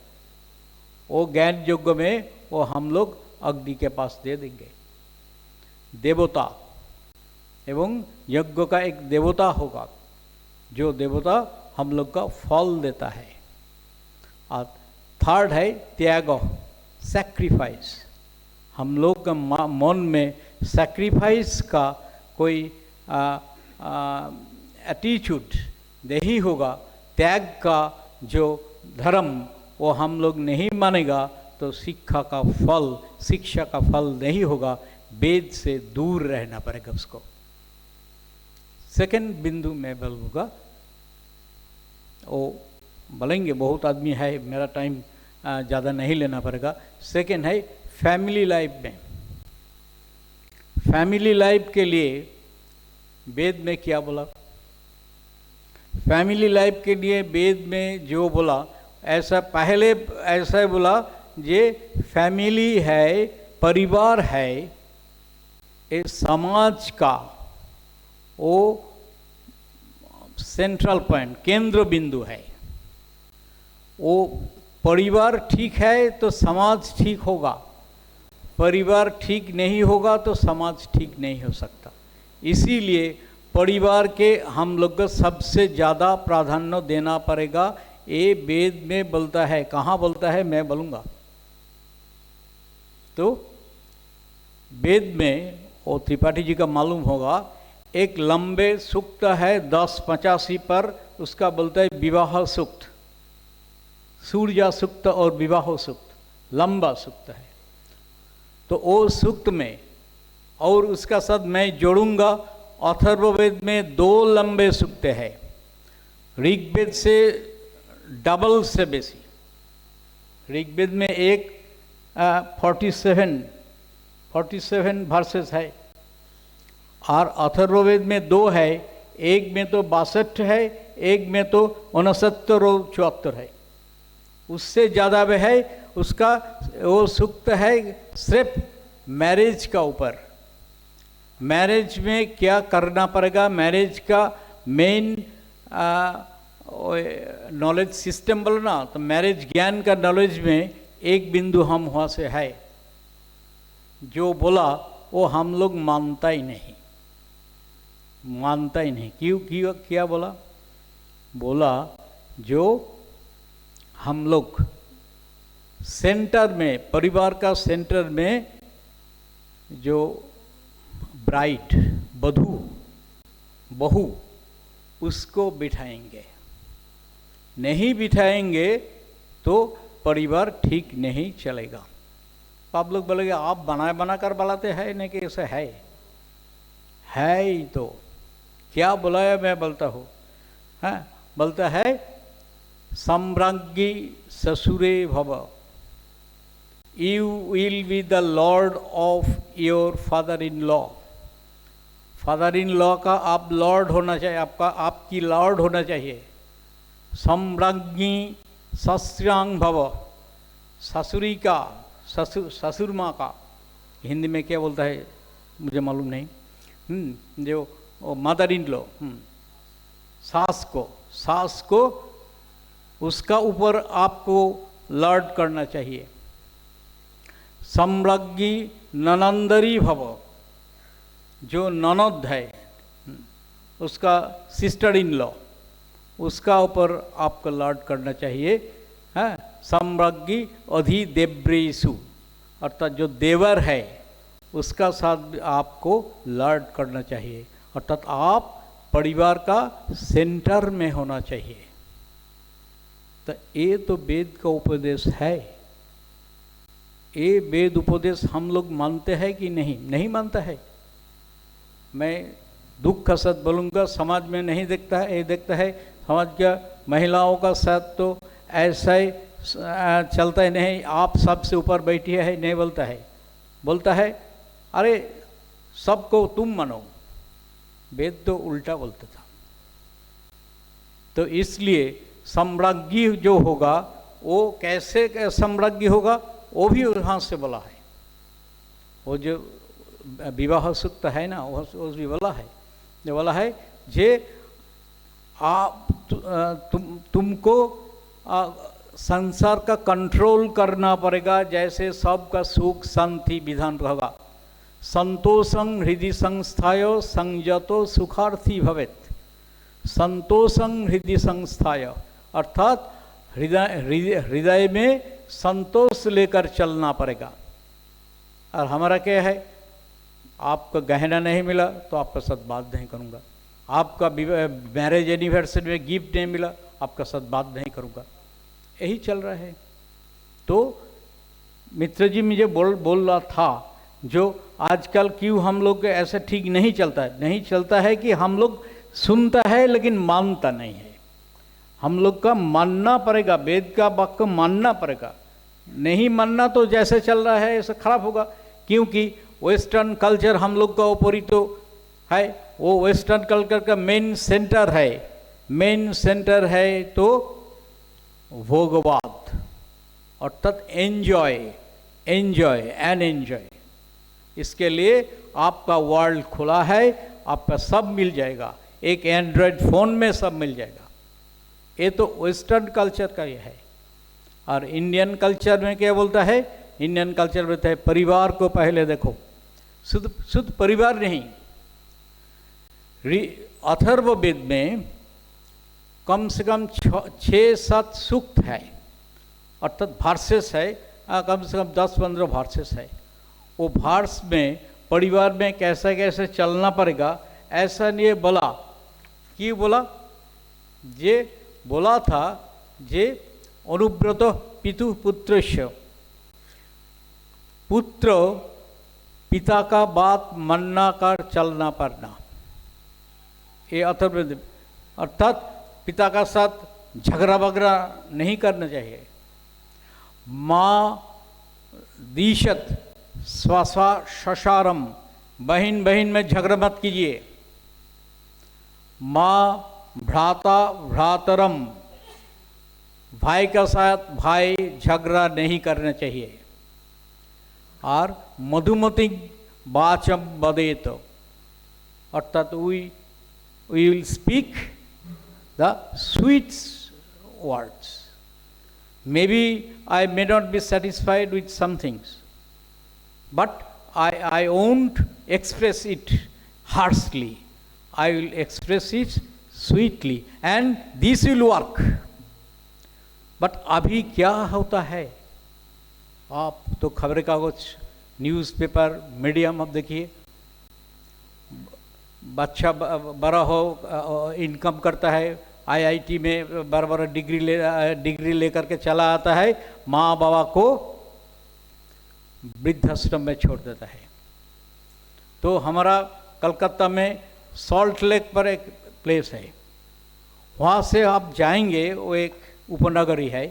वो ज्ञान यज्ञ में वो हम लोग अग्नि के पास दे देंगे। देवता एवं यज्ञ का एक देवता होगा, जो देवता हम लोग का फल देता है। और थर्ड है त्याग, सैक्रिफाइस। हम लोग का मन में सैक्रिफाइस का कोई एटीट्यूड नहीं होगा, त्याग का जो धर्म वो हम लोग नहीं मानेगा, तो शिक्षा का फल नहीं होगा। वेद से दूर रहना पड़ेगा उसको। सेकंड बिंदु मैं बोलूँगा, वो बोलेंगे बहुत आदमी है, मेरा टाइम ज़्यादा नहीं लेना पड़ेगा। सेकंड है फैमिली लाइफ में। फैमिली लाइफ के लिए वेद में क्या बोला? फैमिली लाइफ के लिए वेद में जो बोला, ऐसा पहले ऐसा बोला, ये फैमिली है, परिवार है, ये समाज का वो सेंट्रल पॉइंट, केंद्र बिंदु है। वो परिवार ठीक है तो समाज ठीक होगा, परिवार ठीक नहीं होगा तो समाज ठीक नहीं हो सकता। इसीलिए परिवार के हम लोग को सबसे ज़्यादा प्राधान्य देना पड़ेगा। ये वेद में बोलता है, कहाँ बोलता है मैं बोलूँगा। तो वेद में, वो त्रिपाठी जी का मालूम होगा, एक लंबे सूक्त है 1085 पर, उसका बोलता है विवाह सूक्त, सूर्या सूक्त और विवाह सूक्त, लंबा सूक्त है। तो वो सूक्त में, और उसका साथ मैं जोड़ूंगा, अथर्ववेद में 2 लंबे सूक्त है, ऋग्वेद से डबल से बेसी। ऋग्वेद में एक 47 वर्सेस है, और अथर्ववेद में 2 है, एक में तो 62 है, एक में तो 69 और 74 है। उससे ज़्यादा भी है। उसका वो सूक्त है सिर्फ मैरिज का ऊपर, मैरिज में क्या करना पड़ेगा, मैरिज का मेन नॉलेज सिस्टम बोलना, तो मैरिज ज्ञान का नॉलेज में एक बिंदु हम वहाँ से है, जो बोला वो हम लोग मानता ही नहीं। क्यों क्या बोला? जो हम लोग सेंटर में, परिवार का सेंटर में जो ब्राइड, बहू, उसको बिठाएंगे। नहीं बिठाएंगे तो परिवार ठीक नहीं चलेगा। आप लोग बोलेंगे आप बना कर बुलाते हैं, नहीं कि ऐसा है ही तो क्या बुलाया मैं बोलता हूँ। हाँ, बोलता है सम्राज्ञी ससुरे भव, you will be the Lord of your father in law. Father in law का आप लॉर्ड होना चाहिए, आपकी लॉर्ड होना चाहिए। सम्राज्ञी सस्यांग भव, ससुरी का ससुर माँ का हिंदी में क्या बोलता है मुझे मालूम नहीं, जो मदर इन लॉ, सास को उसका ऊपर आपको लॉर्ड करना चाहिए। सम्राज्ञी ननंदरी भव, जो ननद है उसका सिस्टर इन लॉ, उसका ऊपर आपको लॉर्ड करना चाहिए। हाँ, सम्राज्ञी अधिदेव्रेषु, अर्थात जो देवर है उसका साथ भी आपको लॉर्ड करना चाहिए। अर्थात आप परिवार का सेंटर में होना चाहिए। तो ये तो वेद का उपदेश है। ये वेद उपदेश हम लोग मानते हैं कि नहीं? नहीं मानता है। मैं दुख का साथ बोलूँगा, समाज में नहीं देखता है, ये देखता है समाज का महिलाओं का साथ तो ऐसा ही चलता है, नहीं आप सबसे ऊपर बैठी है, नहीं बोलता है। बोलता है अरे सबको तुम मानो। वेद तो उल्टा बोलता था। तो इसलिए सम्राज्ञी जो होगा वो कैसे सम्राज्ञी होगा, वो भी वहाँ से बोला है। वो जो विवाह सूक्त है ना, वो भी बोला है, जो बोला है जे आप तुमको संसार का कंट्रोल करना पड़ेगा, जैसे सबका सुख शांति विधान होगा। संतोषं हृदय संस्थाय संयतो सुखार्थी भवेत। संतोषं हृदय संस्थाय अर्थात हृदय में संतोष लेकर चलना पड़ेगा। और हमारा क्या है, आपका गहना नहीं मिला तो आपका साथ बात नहीं करूँगा, आपका मैरिज एनिवर्सरी में गिफ्ट नहीं मिला आपका साथ बात नहीं करूँगा, यही चल रहा है। तो मित्र जी मुझे बोल रहा था, जो आजकल क्यों हम लोग ऐसा ठीक नहीं चलता है कि हम लोग सुनता है लेकिन मानता नहीं है। हम लोग का मानना पड़ेगा, वेद का वाक्य मानना पड़ेगा। नहीं मानना तो जैसे चल रहा है ऐसा खराब होगा, क्योंकि वेस्टर्न कल्चर हम लोग का ऊपर ही तो है। वो वेस्टर्न कल्चर का मेन सेंटर है तो भोगवाद, अर्थात एंजॉय। इसके लिए आपका वर्ल्ड खुला है, आपका सब मिल जाएगा, एक एंड्रॉयड फ़ोन में सब मिल जाएगा। ये तो वेस्टर्न कल्चर का ये है। और इंडियन कल्चर में क्या बोलता है? इंडियन कल्चर बोलता है परिवार को पहले देखो। शुद्ध परिवार नहीं। अथर्ववेद में कम से कम 6-7 सूक्त है, अर्थात वर्सेस है, कम से कम 10-15 वर्सेस है। वो वर्स में परिवार में कैसे कैसे चलना पड़ेगा ऐसा नहीं बोला। क्यों बोला? जे बोला था जे अनुव्रत पितु पुत्रस्य, पुत्र पिता का बात मानना कर चलना पड़ना। ये अथर्ववेद, अर्थात पिता का साथ झगड़ा वगड़ा नहीं करना चाहिए। माँ दीशत स्वासा शशारम, बहन में झगड़ा मत कीजिए। माँ भ्राता भ्रातरम, भाई का साथ भाई झगड़ा नहीं करना चाहिए। और मधुमती वाचम वदेत, अर्थात we will speak the sweet words. Maybe I may not be satisfied with some things, but I won't express it harshly. I will express it sweetly and this will work. But अभी क्या होता है? आप तो खबर कागज, newspaper, medium अब देखिए, बच्चा बड़ा हो, इनकम करता है, आईआईटी में बराबर डिग्री लेकर के चला आता है, माँ बाबा को वृद्धाश्रम में छोड़ देता है। तो हमारा कलकत्ता में सॉल्ट लेक पर एक प्लेस है, वहाँ से आप जाएंगे, वो एक उपनगरी है,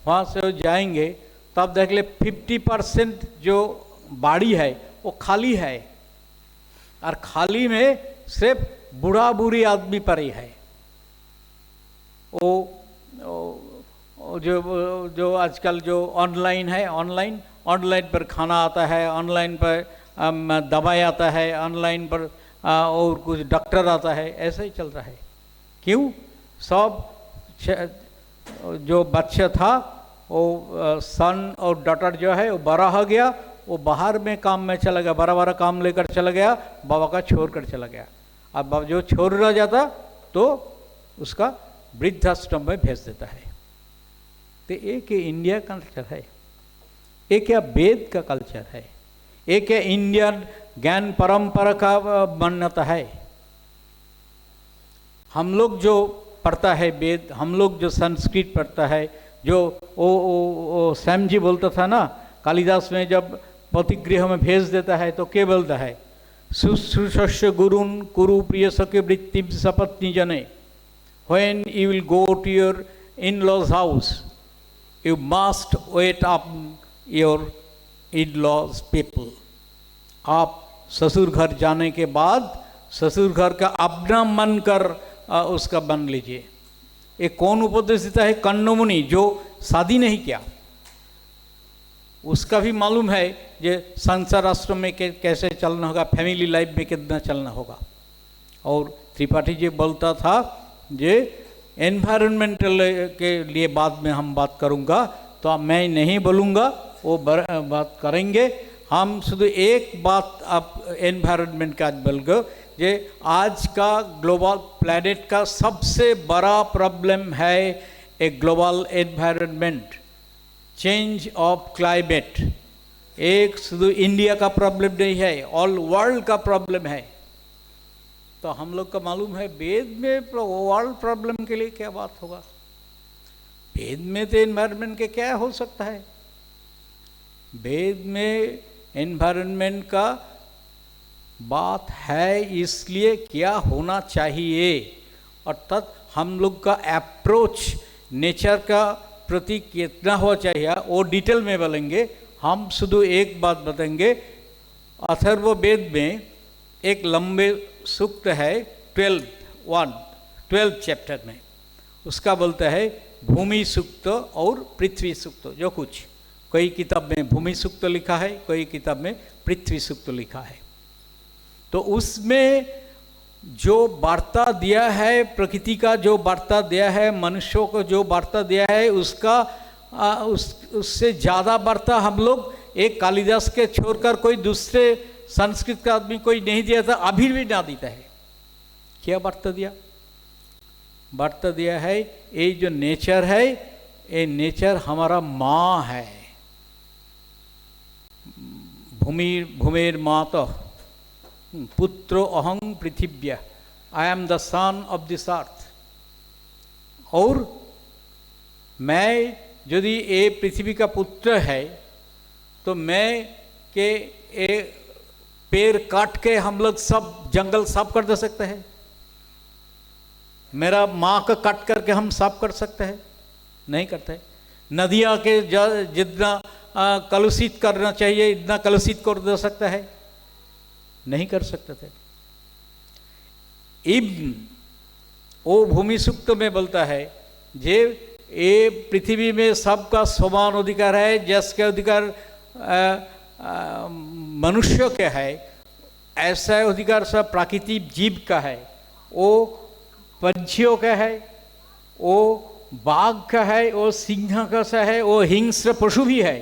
वहाँ से जाएंगे तो आप देख ले 50% जो बाड़ी है वो खाली है, और खाली में सिर्फ बूढ़ा बूढ़ी आदमी पर ही है। वो जो आजकल जो ऑनलाइन है, ऑनलाइन पर खाना आता है, ऑनलाइन पर दवाई आता है, ऑनलाइन पर और कुछ डॉक्टर आता है, ऐसा ही चल रहा है। क्यों? सब जो बच्चा था वो सन और डॉटर जो है वो बड़ा हो गया, वो बाहर में काम में चला गया, बड़ा काम लेकर चला गया, बाबा का छोड़ कर चला गया। अब जो छोड़ रह जाता तो उसका वृद्धाश्रम में भेज देता है। तो एक इंडिया कल्चर है, एक या वेद का कल्चर है, एक है इंडियन ज्ञान परंपरा का मान्यता है। हम लोग जो पढ़ता है वेद, हम लोग जो संस्कृत पढ़ता है, जो ओ सैम जी बोलता था ना, कालिदास में जब पतिगृह में भेज देता है तो क्या बोलता है? शुश्रूषस्य गुरुन कुरु प्रिय सखे वृत्तिम सपत्नी जने, when you will go to your in laws house you must wait up your in laws people. आप ससुर घर जाने के बाद ससुर घर का अपना मन कर उसका बन लीजिए। एक कौन उपदेश देता है? कण्व मुनि, जो शादी नहीं किया, उसका भी मालूम है ये संसार आश्रम में कैसे चलना होगा, फैमिली लाइफ में कितना चलना होगा। और त्रिपाठी जी बोलता था ये एनवायरमेंटल के लिए बाद में हम बात करूँगा, तो मैं नहीं बोलूँगा, वो बात करेंगे हम। शुद्ध एक बात आप एनवायरमेंट का आज बोल गए, ये आज का ग्लोबल प्लैनेट का सबसे बड़ा प्रॉब्लम है a global environment, change of climate. एक शुद्ध इंडिया का प्रॉब्लम नहीं है, ऑल वर्ल्ड का प्रॉब्लम है। तो हम लोग का मालूम है वेद में वर्ल्ड प्रॉब्लम के लिए क्या बात होगा? वेद में तो एनवायरनमेंट के क्या हो सकता है? वेद में एनवायरनमेंट का बात है, इसलिए क्या होना चाहिए, अर्थात हम लोग का अप्रोच नेचर का प्रति कितना होना चाहिए वो डिटेल में बोलेंगे। हम शुद्ध एक बात बताएंगे। अथर्ववेद में एक लंबे सूक्त है 12 चैप्टर में, उसका बोलता है भूमि सूक्त और पृथ्वी सूक्त। जो कुछ कोई किताब में भूमि सूक्त लिखा है, कोई किताब में पृथ्वी सूक्त लिखा है। तो उसमें जो वार्ता दिया है, प्रकृति का जो वार्ता दिया है, मनुष्यों को जो वार्ता दिया है, उसका उससे ज़्यादा वार्ता हम लोग एक कालिदास के छोड़कर कोई दूसरे संस्कृत का आदमी कोई नहीं दिया था, अभी भी ना देता है। क्या वार्ता दिया? वार्ता दिया है ये जो नेचर है, ये नेचर हमारा माँ है। भूमिर माता पुत्रो अहं पृथिव्या, I am the son of this earth. और मैं यदि ये पृथ्वी का पुत्र है तो मैं के ये पेड़ काट के हम लोग सब जंगल साफ कर दे सकते हैं? मेरा माँ का काट करके हम साफ कर सकते हैं? नहीं करते। नदियाँ के जितना कलुषित करना चाहिए इतना कलुषित कर दे सकता है? नहीं कर सकते थे। इब्न वो भूमि सूक्त में बोलता है जे ये पृथ्वी में सबका समान अधिकार है, जिसके अधिकार मनुष्य के है, ऐसा अधिकार सब प्राकृतिक जीव का है, वो पंछियों का है, वो बाघ का है, वो सिंह का सा है, वो हिंस्र पशु भी है।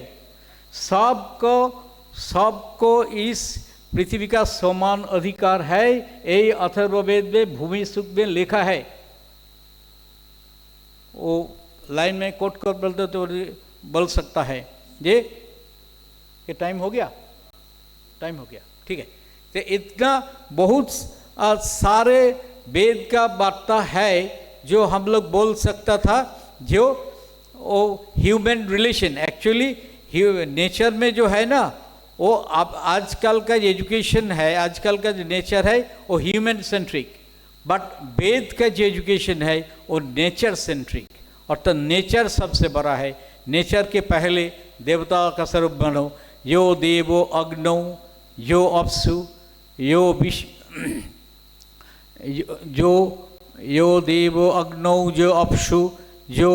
सबको इस पृथ्वी का समान अधिकार है। यही अथर्ववेद में भूमि सूक्त में लिखा है। वो लाइन में कोट कर बोलते तो बोल सकता है ये टाइम हो गया, टाइम हो गया, ठीक है। तो इतना बहुत सारे वेद का वार्ता है जो हम लोग बोल सकता था, जो वो ह्यूमन रिलेशन, एक्चुअली नेचर में जो है ना, वो अब आजकल का एजुकेशन है, आजकल का जो नेचर है वो ह्यूमन सेंट्रिक, बट वेद का जो एजुकेशन है वो नेचर सेंट्रिक, और तो नेचर सबसे बड़ा है। नेचर के पहले देवता का स्वरूप बनो, यो देवो अग्नौ यो अप्सु यो विश जो यो देवो अग्नौ जो अप्सु जो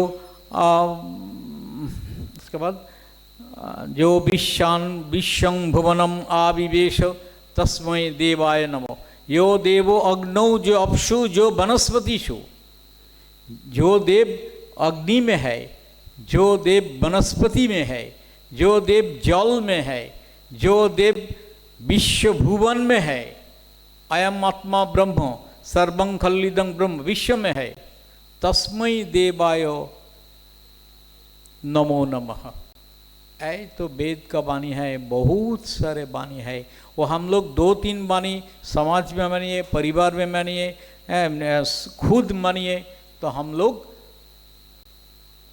उसके बाद जो विश्वं भुवनम आविवेश तस्मै देवाय नमो। यो देवो अग्नौ जो अप्सु जो वनस्पतिषु, जो देव अग्नि में है, जो देव वनस्पति में है, जो देव जल में है, जो देव विश्व भुवन में है, अयम आत्मा ब्रह्म सर्वं खल्लिदं ब्रह्म विश्व में है, तस्मै देवाय नमो नमः। ऐ तो वेद का वाणी है, बहुत सारे वाणी है। वो हम लोग 2-3 वाणी समाज में मानिए, परिवार में मानिए, खुद मानिए, तो हम लोग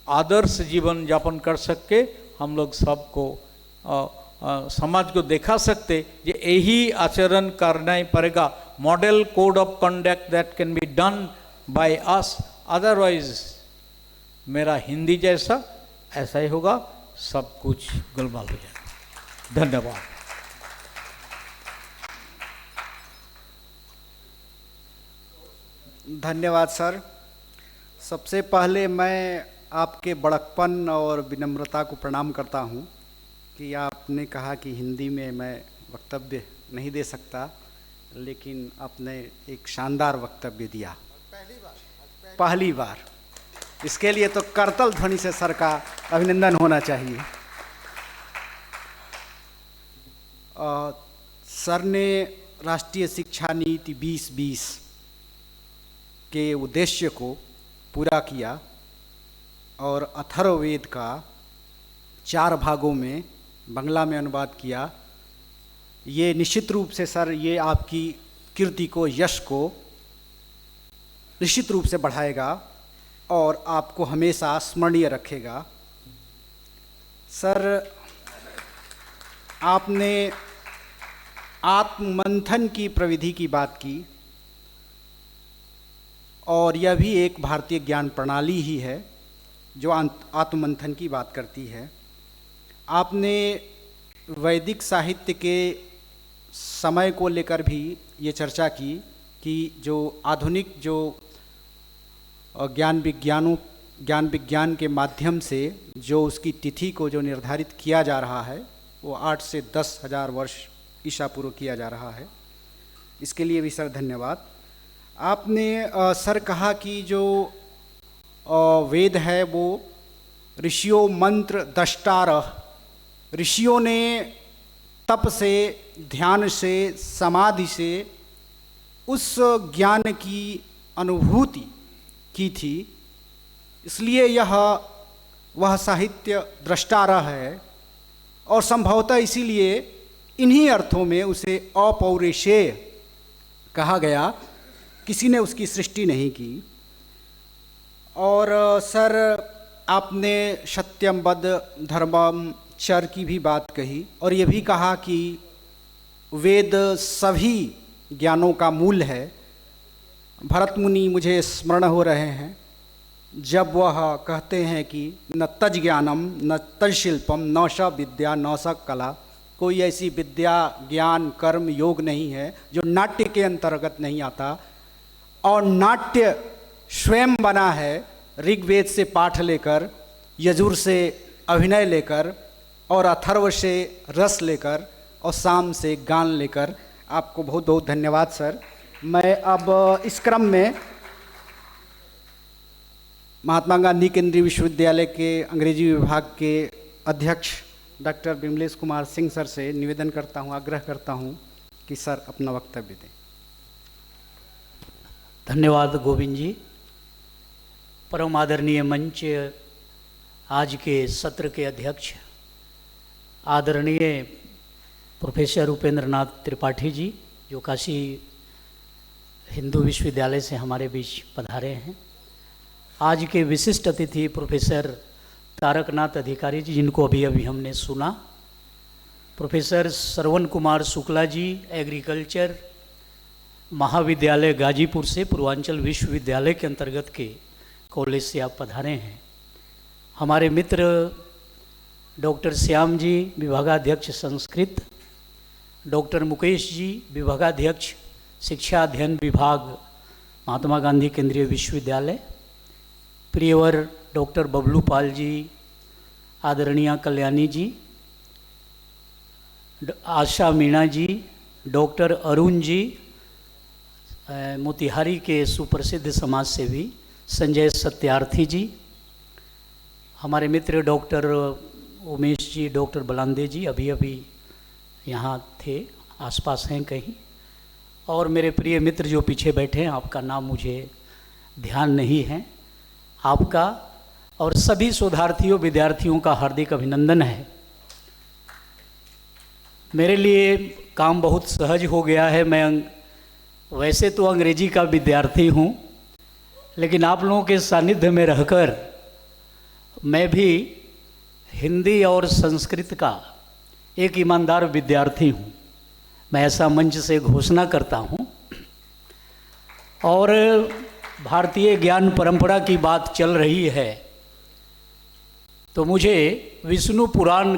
आदर्श जीवन यापन कर सके, हम लोग सबको समाज को दिखा सकते कि यही आचरण करना ही पड़ेगा। Model code of conduct that can be done by us, otherwise मेरा हिंदी जैसा ऐसा ही होगा, सब कुछ गोलमाल हो जाएगा। धन्यवाद। धन्यवाद सर। सबसे पहले मैं आपके बड़कपन और विनम्रता को प्रणाम करता हूं कि आपने कहा कि हिंदी में मैं वक्तव्य नहीं दे सकता, लेकिन आपने एक शानदार वक्तव्य दिया, पहली बार। इसके लिए तो करतल ध्वनि से सर का अभिनंदन होना चाहिए। सर ने राष्ट्रीय शिक्षा नीति 2020 के उद्देश्य को पूरा किया और अथर्ववेद का 4 भागों में बांग्ला में अनुवाद किया। ये निश्चित रूप से सर, ये आपकी कीर्ति को, यश को निश्चित रूप से बढ़ाएगा और आपको हमेशा स्मरणीय रखेगा। सर, आपने आत्ममंथन की प्रविधि की बात की और यह भी एक भारतीय ज्ञान प्रणाली ही है जो आत्ममंथन की बात करती है। आपने वैदिक साहित्य के समय को लेकर भी ये चर्चा की कि जो आधुनिक जो ज्ञान विज्ञान के माध्यम से जो उसकी तिथि को जो निर्धारित किया जा रहा है वो 8 से 10 हज़ार वर्ष ईसा पूर्व किया जा रहा है। इसके लिए भी सर धन्यवाद। आपने सर कहा कि जो वेद है वो ऋषियों मंत्र दष्टारः, ऋषियों ने तप से, ध्यान से, समाधि से उस ज्ञान की अनुभूति की थी, इसलिए यह वह साहित्य दृष्टारः है और संभवतः इसीलिए इन्हीं अर्थों में उसे अपौरुषेय कहा गया, किसी ने उसकी सृष्टि नहीं की। और सर, आपने सत्यम वद धर्मम चर की भी बात कही और ये भी कहा कि वेद सभी ज्ञानों का मूल है। भरत मुनि मुझे स्मरण हो रहे हैं जब वह कहते हैं कि न तज ज्ञानम न तज शिल्पम न स विद्या न स कला, कोई ऐसी विद्या, ज्ञान, कर्म, योग नहीं है जो नाट्य के अंतर्गत नहीं आता। और नाट्य स्वयं बना है ऋग्वेद से पाठ लेकर, यजुर से अभिनय लेकर और अथर्व से रस लेकर और साम से गान लेकर। आपको बहुत बहुत धन्यवाद सर। मैं अब इस क्रम में महात्मा गांधी केंद्रीय विश्वविद्यालय के अंग्रेजी विभाग के अध्यक्ष डॉक्टर विमलेश कुमार सिंह सर से निवेदन करता हूं, आग्रह करता हूं कि सर अपना वक्तव्य दें। धन्यवाद गोविंद जी। परम आदरणीय मंच, आज के सत्र के अध्यक्ष आदरणीय प्रोफेसर उपेंद्र नाथ त्रिपाठी जी, जो काशी हिंदू विश्वविद्यालय से हमारे बीच पधारे हैं। आज के विशिष्ट अतिथि प्रोफेसर तारकनाथ अधिकारी जी, जिनको अभी अभी हमने सुना, प्रोफेसर श्रवण कुमार शुक्ला जी, एग्रीकल्चर महाविद्यालय गाजीपुर से, पूर्वांचल विश्वविद्यालय के अंतर्गत के कॉलेज से आप पधारे हैं। हमारे मित्र डॉक्टर श्याम जी, विभागाध्यक्ष संस्कृत, डॉक्टर मुकेश जी, विभागाध्यक्ष शिक्षा अध्ययन विभाग, महात्मा गांधी केंद्रीय विश्वविद्यालय, प्रियवर डॉक्टर बबलू पाल जी, आदरणीय कल्याणी जी, आशा मीणा जी, डॉक्टर अरुण जी, मोतिहारी के सुप्रसिद्ध समाज सेवी संजय सत्यार्थी जी, हमारे मित्र डॉक्टर उमेश जी, डॉक्टर बलांदे जी अभी अभी यहाँ थे, आसपास हैं कहीं, और मेरे प्रिय मित्र जो पीछे बैठे हैं, आपका नाम मुझे ध्यान नहीं है, आपका और सभी शोधार्थियों विद्यार्थियों का हार्दिक अभिनंदन है। मेरे लिए काम बहुत सहज हो गया है। मैं वैसे तो अंग्रेजी का विद्यार्थी हूँ, लेकिन आप लोगों के सानिध्य में रहकर मैं भी हिंदी और संस्कृत का एक ईमानदार विद्यार्थी हूँ। मैं ऐसा मंच से घोषणा करता हूँ। और भारतीय ज्ञान परंपरा की बात चल रही है तो मुझे विष्णु पुराण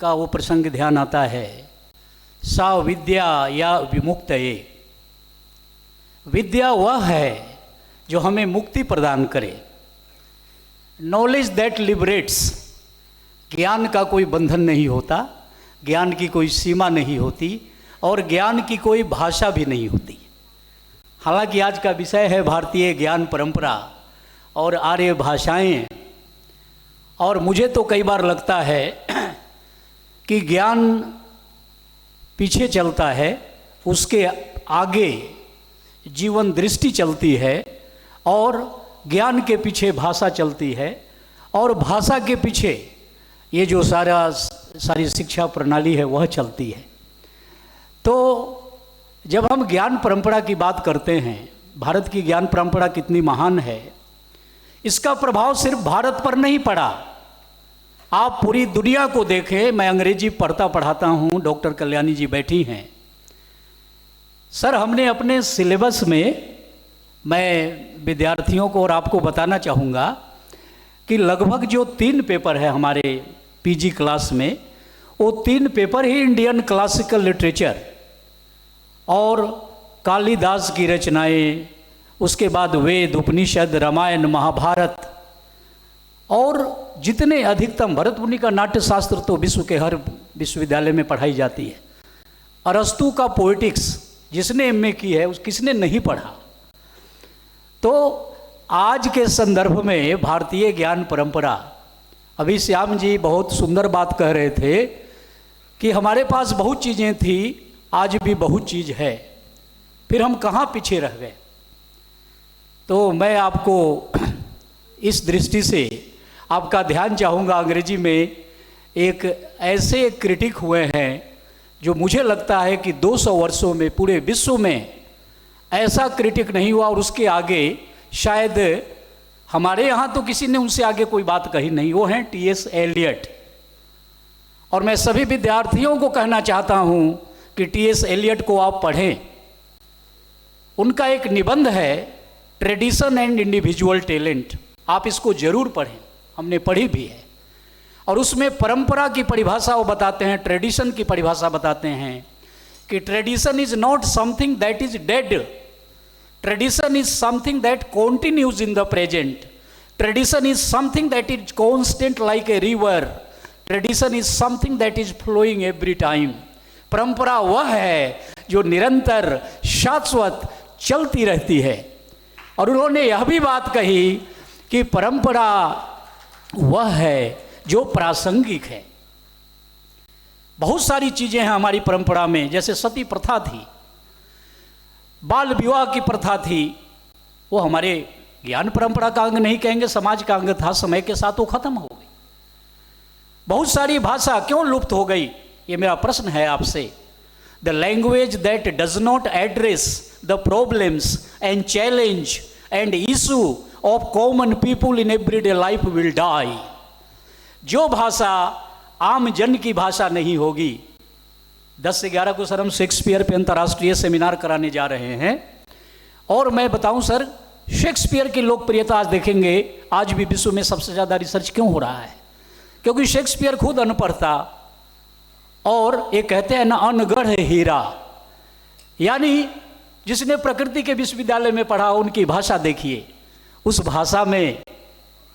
का वो प्रसंग ध्यान आता है, सा विद्या या विमुक्तये। विद्या वह है जो हमें मुक्ति प्रदान करे। Knowledge that liberates. ज्ञान का कोई बंधन नहीं होता, ज्ञान की कोई सीमा नहीं होती और ज्ञान की कोई भाषा भी नहीं होती। हालांकि आज का विषय है भारतीय ज्ञान परंपरा और आर्य भाषाएं, और मुझे तो कई बार लगता है कि ज्ञान पीछे चलता है, उसके आगे जीवन दृष्टि चलती है, और ज्ञान के पीछे भाषा चलती है, और भाषा के पीछे ये जो सारी शिक्षा प्रणाली है वह चलती है। तो जब हम ज्ञान परंपरा की बात करते हैं, भारत की ज्ञान परंपरा कितनी महान है, इसका प्रभाव सिर्फ भारत पर नहीं पड़ा। आप पूरी दुनिया को देखें। मैं अंग्रेजी पढ़ता पढ़ाता हूँ, डॉक्टर कल्याणी जी बैठी हैं। सर, हमने अपने सिलेबस में, मैं विद्यार्थियों को और आपको बताना चाहूँगा कि लगभग जो 3 पेपर है हमारे पीजी क्लास में, वो 3 पेपर ही इंडियन क्लासिकल लिटरेचर और कालिदास की रचनाएं, उसके बाद वेद, उपनिषद, रामायण, महाभारत, और जितने अधिकतम भरत मुनि का नाट्य शास्त्र तो विश्व के हर विश्वविद्यालय में पढ़ाई जाती है। अरस्तु का पोएटिक्स जिसने एमए की है, किसने नहीं पढ़ा। तो आज के संदर्भ में भारतीय ज्ञान परंपरा, अभी श्याम जी बहुत सुंदर बात कह रहे थे कि हमारे पास बहुत चीज़ें थी, आज भी बहुत चीज़ है, फिर हम कहाँ पीछे रह गए। तो मैं आपको इस दृष्टि से आपका ध्यान चाहूँगा। अंग्रेजी में एक ऐसे क्रिटिक हुए हैं जो मुझे लगता है कि 200 वर्षों में पूरे विश्व में ऐसा क्रिटिक नहीं हुआ, और उसके आगे शायद हमारे यहाँ तो किसी ने उनसे आगे कोई बात कही नहीं। वो हैं टी.एस. एलियट। और मैं सभी विद्यार्थियों को कहना चाहता हूँ कि टी.एस. एलियट को आप पढ़ें। उनका एक निबंध है ट्रेडिशन एंड इंडिविजुअल टैलेंट, आप इसको जरूर पढ़ें, हमने पढ़ी भी है। और उसमें परंपरा की परिभाषा वो बताते हैं, ट्रेडिशन की परिभाषा बताते हैं कि tradition is not something that is dead, tradition is something that continues in the present, tradition is something that is constant like a river, tradition is something that is flowing every time. परंपरा वह है जो निरंतर शाश्वत चलती रहती है। और उन्होंने यह भी बात कही कि परंपरा वह है जो प्रासंगिक है। बहुत सारी चीजें हैं हमारी परंपरा में, जैसे सती प्रथा थी, बाल विवाह की प्रथा थी, वो हमारे ज्ञान परंपरा का अंग नहीं कहेंगे, समाज का अंग था, समय के साथ वो खत्म हो गई। बहुत सारी भाषा क्यों लुप्त हो गई, ये मेरा प्रश्न है आपसे। The language that does not address the problems and challenge and issue of common people in everyday life will die. जो भाषा आम जन की भाषा नहीं होगी। 10 से 11 को सर हम शेक्सपियर पे अंतर्राष्ट्रीय सेमिनार कराने जा रहे हैं। और मैं बताऊं सर, शेक्सपियर की लोकप्रियता आज देखेंगे, आज भी विश्व में सबसे ज़्यादा रिसर्च क्यों हो रहा है? क्योंकि शेक्सपियर खुद अनपढ़ था और एक कहते हैं ना, अनगढ़ हीरा, यानी जिसने प्रकृति के विश्वविद्यालय में पढ़ा उनकी भाषा देखिए, उस भाषा में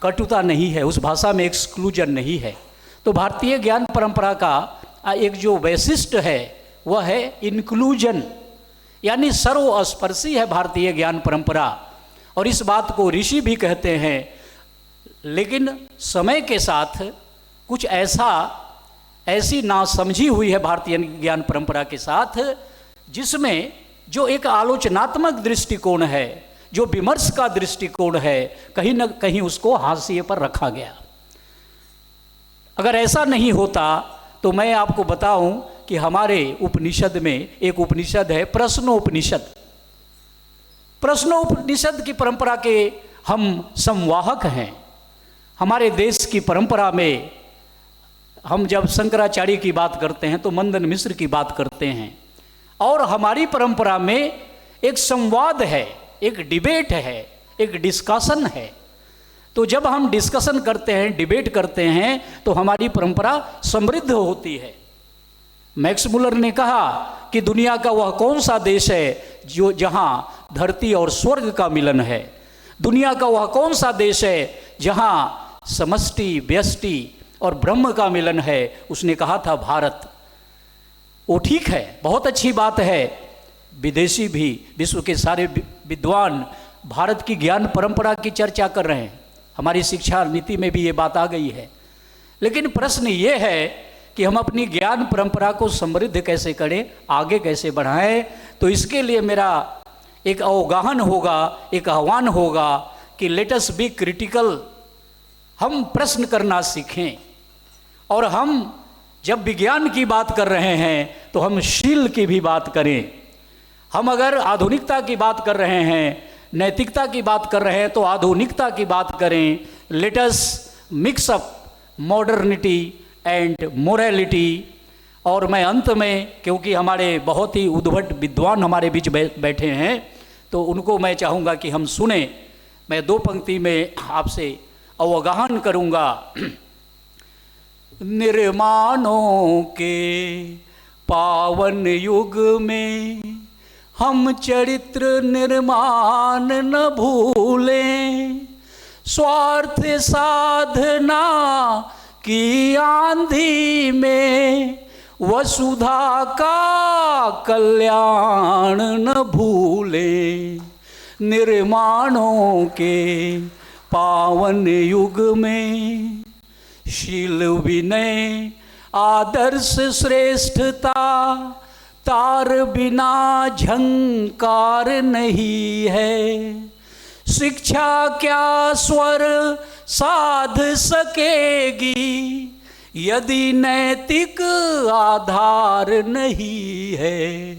कटुता नहीं है, उस भाषा में एक्सक्लूजन नहीं है। तो भारतीय ज्ञान परंपरा का एक जो वैशिष्ट है वह है इंक्लूजन, यानी सर्वस्पर्शी है भारतीय ज्ञान परंपरा। और इस बात को ऋषि भी कहते हैं। लेकिन समय के साथ कुछ ऐसी नासमझी हुई है भारतीय ज्ञान परंपरा के साथ, जिसमें जो एक आलोचनात्मक दृष्टिकोण है, जो विमर्श का दृष्टिकोण है, कहीं न कहीं उसको हाशिए पर रखा गया। अगर ऐसा नहीं होता तो मैं आपको बताऊं कि हमारे उपनिषद में एक उपनिषद है प्रश्नोपनिषद। प्रश्नोपनिषद की परंपरा के हम संवाहक हैं। हमारे देश की परंपरा में हम जब शंकराचार्य की बात करते हैं तो मंदन मिश्र की बात करते हैं। और हमारी परंपरा में एक संवाद है, एक डिबेट है, एक डिस्कशन है। तो जब हम डिस्कशन करते हैं, डिबेट करते हैं, तो हमारी परंपरा समृद्ध होती है। मैक्स मुलर ने कहा कि दुनिया का वह कौन सा देश है जो जहां धरती और स्वर्ग का मिलन है? दुनिया का वह कौन सा देश है जहां समष्टि, व्यष्टि और ब्रह्म का मिलन है? उसने कहा था भारत। वो ठीक है, बहुत अच्छी बात है। विदेशी भी, विश्व के सारे विद्वान भारत की ज्ञान परंपरा की चर्चा कर रहे हैं। हमारी शिक्षा नीति में भी ये बात आ गई है। लेकिन प्रश्न ये है कि हम अपनी ज्ञान परंपरा को समृद्ध कैसे करें, आगे कैसे बढ़ाएं। तो इसके लिए मेरा एक अवगाहन होगा, एक आह्वान होगा कि लेट अस बी क्रिटिकल। हम प्रश्न करना सीखें। और हम जब विज्ञान की बात कर रहे हैं तो हम शील की भी बात करें। हम अगर आधुनिकता की बात कर रहे हैं, नैतिकता की बात कर रहे हैं, तो आधुनिकता की बात करें। Let us mix up modernity and morality. और मैं अंत में, क्योंकि हमारे बहुत ही उद्भट विद्वान हमारे बीच बैठे हैं, तो उनको मैं चाहूँगा कि हम सुने। मैं 2 पंक्ति में आपसे अवगाहन करूँगा। निर्माणों के पावन युग में हम चरित्र निर्माण न भूलें। स्वार्थ साधना की आंधी में वसुधा का कल्याण न भूलें। निर्माणों के पावन युग में शील, विनय, आदर्श, श्रेष्ठता, तार बिना झंकार नहीं है। शिक्षा क्या स्वर साध सकेगी यदि नैतिक आधार नहीं है।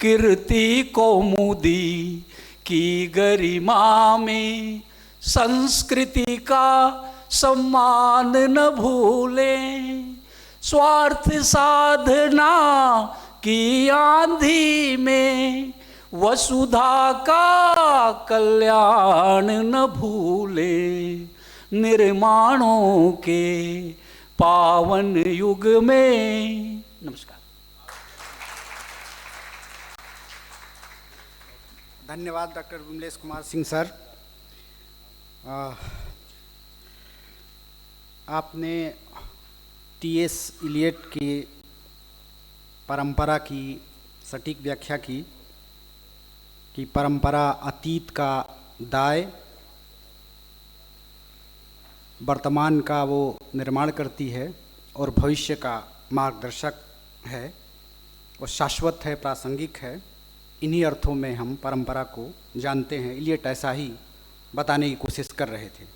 कीर्ति कौमुदी की गरिमा में संस्कृति का सम्मान न भूलें। स्वार्थ साधना की आंधी में वसुधा का कल्याण न भूलें। निर्माणों के पावन युग में। नमस्कार। धन्यवाद डॉक्टर विमलेश कुमार सिंह सर। आपने टी.एस. इलियट की परंपरा की सटीक व्याख्या की कि परंपरा अतीत का दाय, वर्तमान का वो निर्माण करती है और भविष्य का मार्गदर्शक है, वो शाश्वत है, प्रासंगिक है। इन्हीं अर्थों में हम परंपरा को जानते हैं। इलियट ऐसा ही बताने की कोशिश कर रहे थे।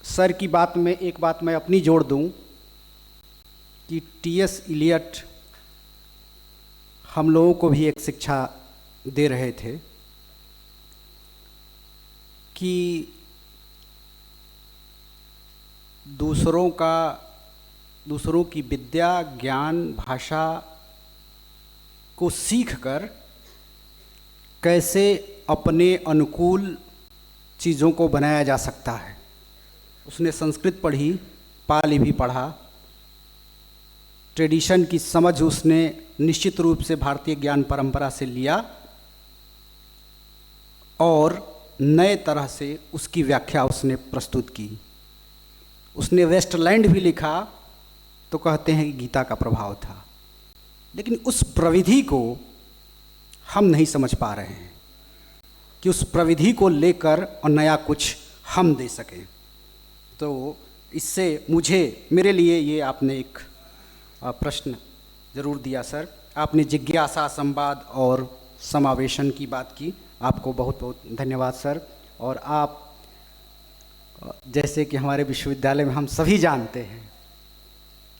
सर की बात में एक बात मैं अपनी जोड़ दूं कि टी.एस. इलियट हम लोगों को भी एक शिक्षा दे रहे थे कि दूसरों की विद्या, ज्ञान, भाषा को सीखकर कैसे अपने अनुकूल चीज़ों को बनाया जा सकता है। उसने संस्कृत पढ़ी, पाली भी पढ़ा, ट्रेडिशन की समझ उसने निश्चित रूप से भारतीय ज्ञान परंपरा से लिया और नए तरह से उसकी व्याख्या उसने प्रस्तुत की। उसने वेस्टलैंड भी लिखा तो कहते हैं कि गीता का प्रभाव था, लेकिन उस प्रविधि को हम नहीं समझ पा रहे हैं कि उस प्रविधि को लेकर और नया कुछ हम दे सकें। तो इससे मेरे लिए ये आपने एक प्रश्न ज़रूर दिया सर। आपने जिज्ञासा, संवाद और समावेशन की बात की, आपको बहुत बहुत धन्यवाद सर। और आप जैसे कि हमारे विश्वविद्यालय में हम सभी जानते हैं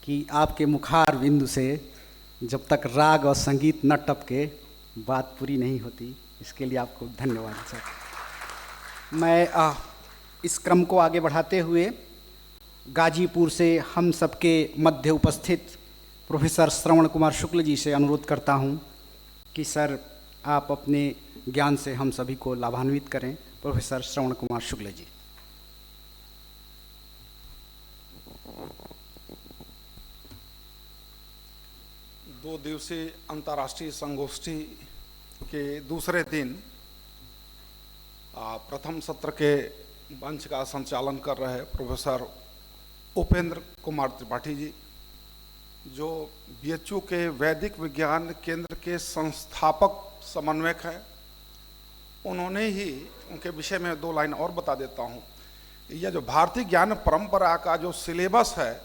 कि आपके मुखार बिंदु से जब तक राग और संगीत न टपके बात पूरी नहीं होती, इसके लिए आपको धन्यवाद सर। मैं इस क्रम को आगे बढ़ाते हुए गाजीपुर से हम सबके मध्य उपस्थित प्रोफेसर श्रवण कुमार शुक्ल जी से अनुरोध करता हूं कि सर आप अपने ज्ञान से हम सभी को लाभान्वित करें। प्रोफेसर श्रवण कुमार शुक्ल जी। दो दिवसीय अंतर्राष्ट्रीय संगोष्ठी के दूसरे दिन प्रथम सत्र के मंच का संचालन कर रहे प्रोफेसर उपेंद्र कुमार त्रिपाठी जी, जो बीएचयू के वैदिक विज्ञान केंद्र के संस्थापक समन्वयक हैं। उन्होंने ही उनके विषय में दो लाइन और बता देता हूँ। यह जो भारतीय ज्ञान परंपरा का जो सिलेबस है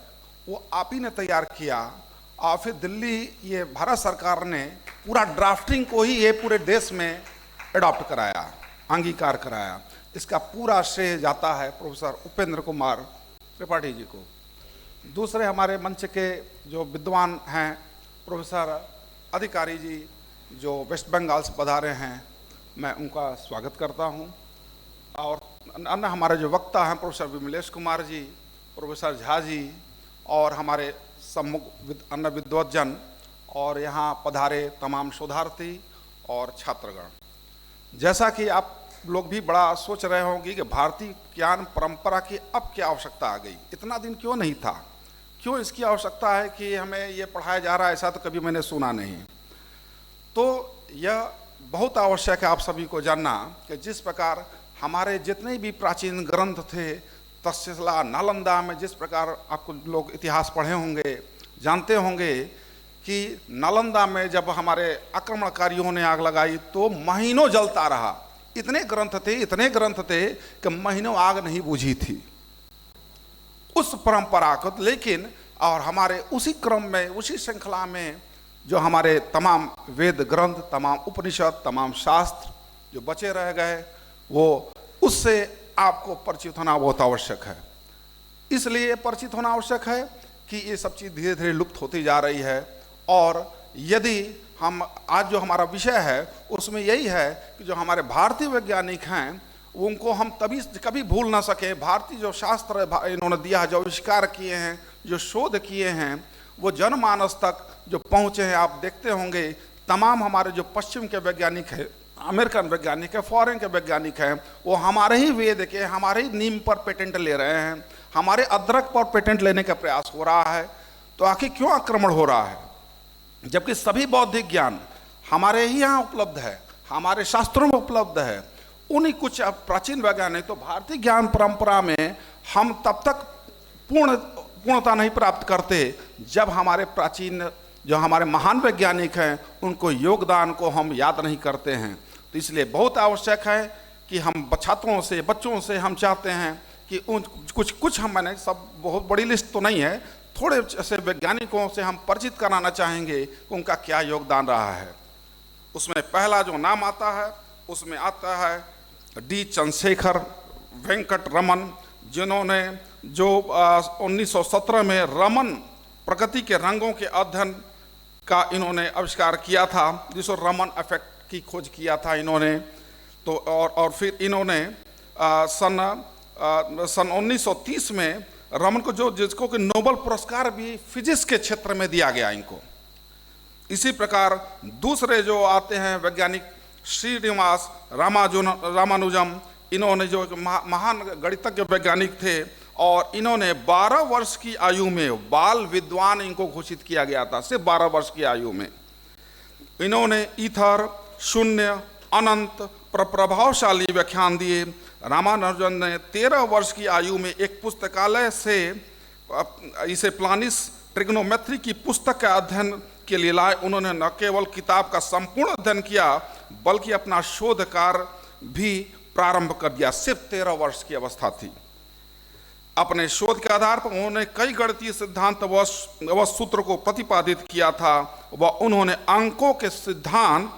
वो आप ही ने तैयार किया और फिर दिल्ली ये भारत सरकार ने पूरा ड्राफ्टिंग को ही ये पूरे देश में एडॉप्ट कराया, अंगीकार कराया। इसका पूरा श्रेय जाता है प्रोफेसर उपेंद्र कुमार त्रिपाठी जी को। दूसरे हमारे मंच के जो विद्वान हैं प्रोफेसर अधिकारी जी, जो वेस्ट बंगाल से पधारे हैं, मैं उनका स्वागत करता हूं। और अन्य हमारे जो वक्ता हैं प्रोफेसर विमलेश कुमार जी, प्रोफेसर झा जी और हमारे सम्मुख अन्य विद्वज्जन और यहाँ पधारे तमाम शोधार्थी और छात्रगण। जैसा कि आप लोग भी बड़ा सोच रहे होंगे कि भारतीय ज्ञान परंपरा की अब क्या आवश्यकता आ गई, इतना दिन क्यों नहीं था, क्यों इसकी आवश्यकता है कि हमें ये पढ़ाया जा रहा है, ऐसा तो कभी मैंने सुना नहीं। तो यह बहुत आवश्यक है आप सभी को जानना कि जिस प्रकार हमारे जितने भी प्राचीन ग्रंथ थे, तक्षशिला, नालंदा में जिस प्रकार आपको लोग इतिहास पढ़े होंगे, जानते होंगे कि नालंदा में जब हमारे आक्रमणकारियों ने आग लगाई तो महीनों जलता रहा। इतने ग्रंथ थे कि महीनों आग नहीं बुझी थी उस परंपरा को। लेकिन और हमारे उसी क्रम में, उसी श्रृंखला में जो हमारे तमाम वेद ग्रंथ, तमाम उपनिषद, तमाम शास्त्र जो बचे रह गए, वो उससे आपको परिचित होना बहुत आवश्यक है। इसलिए परिचित होना आवश्यक है कि ये सब चीज़ धीरे धीरे लुप्त होती जा रही है। और यदि हम आज जो हमारा विषय है उसमें यही है कि जो हमारे भारतीय वैज्ञानिक हैं उनको हम कभी भूल ना सके। भारतीय जो शास्त्र इन्होंने दिया, जो आविष्कार किए हैं, जो शोध किए हैं, वो जनमानस तक जो पहुँचे हैं। आप देखते होंगे तमाम हमारे जो पश्चिम के वैज्ञानिक हैं, अमेरिकन वैज्ञानिक है, फॉरेन के वैज्ञानिक हैं, वो हमारे ही वेद के, हमारे ही नीम पर पेटेंट ले रहे हैं, हमारे अदरक पर पेटेंट लेने का प्रयास हो रहा है। तो आखिर क्यों आक्रमण हो रहा है, जबकि सभी बौद्धिक ज्ञान हमारे ही यहाँ उपलब्ध है, हमारे शास्त्रों में उपलब्ध है। उन्हीं कुछ प्राचीन वैज्ञानिक तो भारतीय ज्ञान परंपरा में हम तब तक पूर्णता नहीं प्राप्त करते जब हमारे प्राचीन जो हमारे महान वैज्ञानिक हैं उनको योगदान को हम याद नहीं करते हैं। तो इसलिए बहुत आवश्यक है कि हम छात्रों से, बच्चों से हम चाहते हैं कि कुछ हम, मैंने सब बहुत बड़ी लिस्ट तो नहीं है, थोड़े ऐसे वैज्ञानिकों से हम परिचित कराना चाहेंगे कि उनका क्या योगदान रहा है। उसमें पहला जो नाम आता है उसमें आता है डी चंद्रशेखर वेंकट रमन, जिन्होंने जो 1917 में रमन प्रकृति के रंगों के अध्ययन का इन्होंने आविष्कार किया था, जिसको रमन इफेक्ट की खोज किया था इन्होंने। तो और फिर इन्होंने सन 1930 में रमन को जिसको कि नोबेल पुरस्कार भी फिजिक्स के क्षेत्र में दिया गया इनको। इसी प्रकार दूसरे जो आते हैं वैज्ञानिक श्रीनिवास रामानुजम, इन्होंने जो महान गणितज्ञ वैज्ञानिक थे और इन्होंने 12 वर्ष की आयु में बाल विद्वान इनको घोषित किया गया था। सिर्फ 12 वर्ष की आयु में इन्होंने ईथर, शून्य, अनंत पर प्रभावशाली व्याख्यान दिए। रामानुजन ने 13 वर्ष की आयु में एक पुस्तकालय से इसे प्लानिस ट्रिग्नोमेट्री की पुस्तक का अध्ययन के लिए लाए। उन्होंने न केवल किताब का संपूर्ण अध्ययन किया बल्कि अपना शोध कार्य भी प्रारंभ कर दिया। सिर्फ 13 वर्ष की अवस्था थी। अपने शोध के आधार पर उन्होंने कई गणितीय सिद्धांत व सूत्र को प्रतिपादित किया था। वह उन्होंने अंकों के सिद्धांत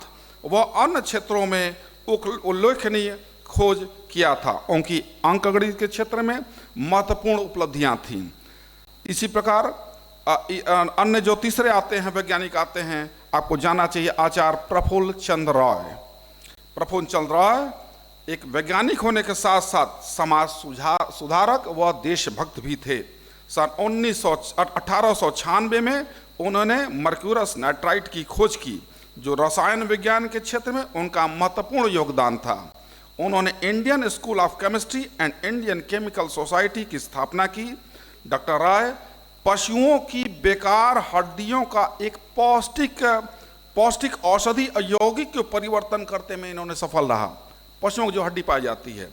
व अन्य क्षेत्रों में उल्लेखनीय खोज किया था। उनकी अंकगणित के क्षेत्र में महत्वपूर्ण उपलब्धियां थीं। इसी प्रकार अन्य जो तीसरे आते हैं वैज्ञानिक आते हैं, आपको जानना चाहिए आचार्य प्रफुल्ल चंद्र रॉय। प्रफुल्ल चंद्र रॉय एक वैज्ञानिक होने के साथ साथ समाज सुधारक व देशभक्त भी थे। सन 1896 में उन्होंने मर्क्यूरस नाइट्राइट की खोज की, जो रसायन विज्ञान के क्षेत्र में उनका महत्वपूर्ण योगदान था। उन्होंने Indian school of chemistry and Indian chemical society की स्थापना की। डॉक्टर राय पशुओं की बेकार हड्डियों का एक पौष्टिक औषधि यौगिक के परिवर्तन करते में इन्होंने सफल रहा। पशुओं की जो हड्डी पाई जाती है,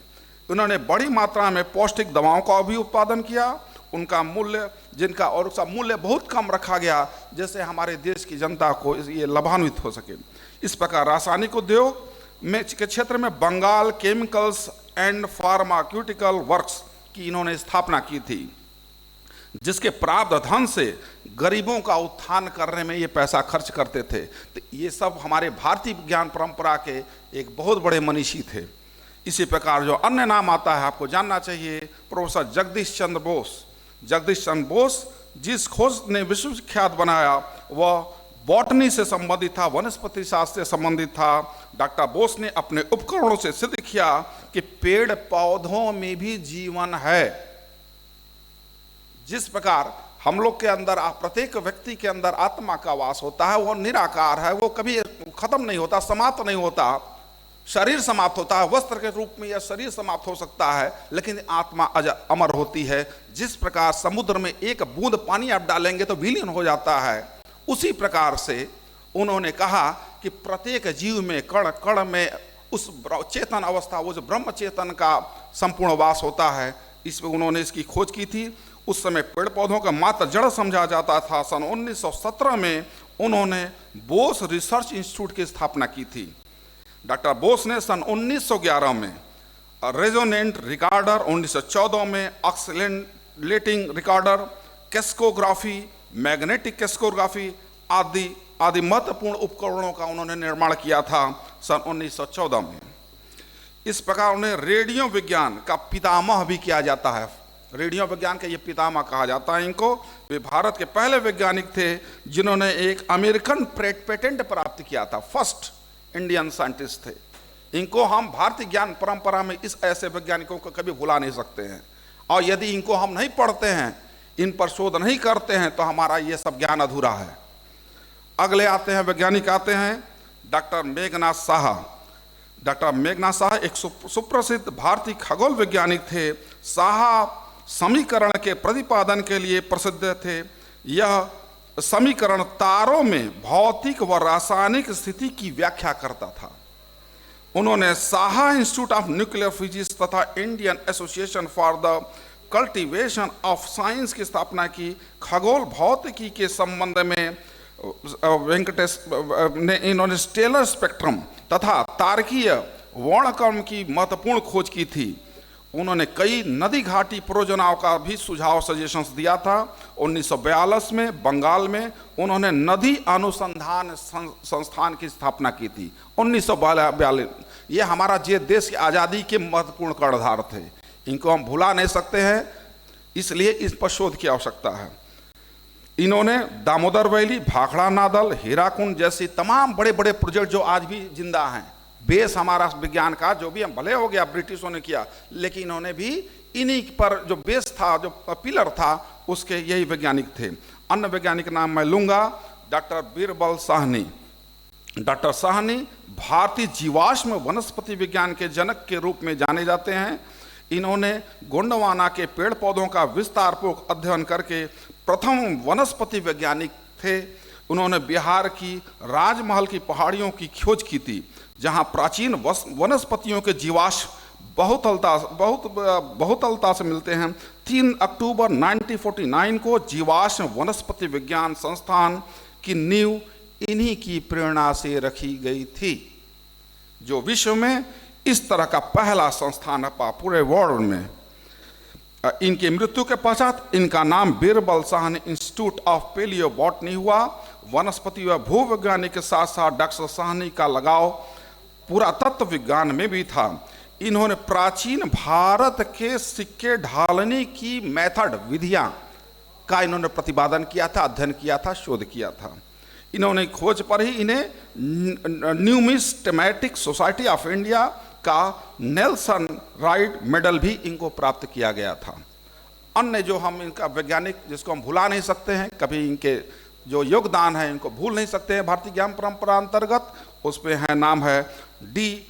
उन्होंने बड़ी मात्रा में पौष्टिक दवाओं का भी उत्पादन किया। उनका मूल्य जिनका और उसका मूल्य बहुत कम रखा गया, जैसे हमारे देश की जनता को ये लाभान्वित हो सके। इस प्रकार रासायनिक उद्योग में के क्षेत्र में Bengal chemicals and pharmaceutical works की इन्होंने स्थापना की थी, जिसके प्राप्त धन से गरीबों का उत्थान करने में ये पैसा खर्च करते थे। तो ये सब हमारे भारतीय विज्ञान परंपरा के एक बहुत बड़े मनीषी थे। इसी प्रकार जो अन्य नाम आता है आपको जानना चाहिए, प्रोफेसर जगदीश चंद्र बोस। जगदीश चंद्र बोस जिस खोज ने विश्वविख्यात बनाया वह बॉटनी से संबंधित था, वनस्पति शास्त्र से संबंधित था। डॉक्टर बोस ने अपने उपकरणों से सिद्ध किया कि पेड़ पौधों में भी जीवन है। जिस प्रकार हम लोग के अंदर प्रत्येक व्यक्ति के अंदर आत्मा का वास होता है, वो निराकार है, वो कभी खत्म नहीं होता, समाप्त नहीं होता। शरीर समाप्त होता है, वस्त्र के रूप में यह शरीर समाप्त हो सकता है, लेकिन आत्मा अमर होती है। जिस प्रकार समुद्र में एक बूंद पानी आप डालेंगे तो विलीन हो जाता है, उसी प्रकार से उन्होंने कहा कि प्रत्येक जीव में कण कण में उस चेतन अवस्था, वो जो ब्रह्म चेतन का संपूर्ण वास होता है। इसमें उन्होंने इसकी खोज की थी। उस समय पेड़ पौधों का मात्र जड़ समझा जाता था। सन 1917 में उन्होंने बोस रिसर्च इंस्टीट्यूट की स्थापना की थी। डॉक्टर बोस ने सन 1911 में रेजोनेंट रिकॉर्डर, 1914 में ऑक्सीलेटिंग रिकॉर्डर, कैस्कोग्राफी, मैग्नेटिक कैस्कोग्राफी आदि महत्वपूर्ण उपकरणों का उन्होंने निर्माण किया था सन 1914 में। इस प्रकार उन्हें रेडियो विज्ञान का पितामह भी किया जाता है। रेडियो विज्ञान का ये पितामह कहा जाता है इनको। वे भारत के पहले वैज्ञानिक थे जिन्होंने एक अमेरिकन पेटेंट प्राप्त किया था। फर्स्ट इंडियन साइंटिस्ट थे। इनको हम भारतीय ज्ञान परंपरा में इस ऐसे वैज्ञानिकों को कभी भुला नहीं सकते हैं। और यदि इनको हम नहीं पढ़ते हैं, इन पर शोध नहीं करते हैं, तो हमारा ये सब ज्ञान अधूरा है। अगले आते हैं वैज्ञानिक आते हैं डॉक्टर मेघनाथ साहा। डॉक्टर मेघनाथ साहा एक सुप्रसिद्ध भारतीय खगोल वैज्ञानिक थे। साहा समीकरण के प्रतिपादन के लिए प्रसिद्ध थे। यह समीकरण तारों में भौतिक व रासायनिक स्थिति की व्याख्या करता था। उन्होंने Saha institute of nuclear physics तथा Indian association for the cultivation of science की स्थापना की। खगोल भौतिकी के संबंध में वेंकटेश ने इन्होंने स्टेलर स्पेक्ट्रम तथा तारकीय वर्णक्रम की महत्वपूर्ण खोज की थी। उन्होंने कई नदी घाटी परियोजनाओं का भी सुझाव सजेशंस दिया था। 1942 में बंगाल में उन्होंने नदी अनुसंधान संस्थान की स्थापना की थी। 1942 ये हमारा जे देश की आज़ादी के महत्वपूर्ण कर्णधार थे। इनको हम भुला नहीं सकते हैं, इसलिए इस पर शोध की आवश्यकता है। इन्होंने दामोदर वैली, भाखड़ा नादल, हीराकुंड जैसी तमाम बड़े बड़े प्रोजेक्ट जो आज भी जिंदा हैं, बेस हमारा विज्ञान का जो भी हम भले हो गया ब्रिटिशों ने किया, लेकिन इन्होंने भी इन्हीं पर जो बेस था, जो पिलर था, उसके यही वैज्ञानिक थे। अन्य वैज्ञानिक नाम मैं लूंगा डॉक्टर बीरबल साहनी। डॉक्टर साहनी भारतीय जीवाश्म वनस्पति विज्ञान के जनक के रूप में जाने जाते हैं। इन्होंने गोंडवाना के पेड़ पौधों का विस्तारपूर्वक अध्ययन करके प्रथम वनस्पति वैज्ञानिक थे। उन्होंने बिहार की राजमहल की पहाड़ियों की खोज की थी, जहां प्राचीन वनस्पतियों के जीवाश्म बहुतलता से मिलते हैं। 3 अक्टूबर 1949 को जीवाश्म वनस्पति विज्ञान संस्थान की नींव इन्हीं की प्रेरणा से रखी गई थी, जो विश्व में इस तरह का पहला संस्थान है पूरे वर्ल्ड में। इनकी मृत्यु के पश्चात इनका नाम Birbal Sahni institute of paleo botany हुआ। वनस्पति व भूविज्ञानी के साथ साथ डॉक्टर साहनी का लगाव पुरातत्व विज्ञान में भी था। इन्होंने प्राचीन भारत के सिक्के ढालने की मेथड, विधियां का इन्होंने प्रतिपादन किया था, अध्ययन किया था, शोध किया था। इन्होंने खोज पर ही इन्हें न्यूमिस्मेटिक सोसाइटी ऑफ इंडिया का नेल्सन राइट मेडल भी इनको प्राप्त किया गया था। अन्य जो हम इनका वैज्ञानिक जिसको हम भुला नहीं सकते हैं, कभी इनके जो योगदान है इनको भूल नहीं सकते हैं भारतीय ज्ञान परंपरा अंतर्गत, उस पे है नाम है डी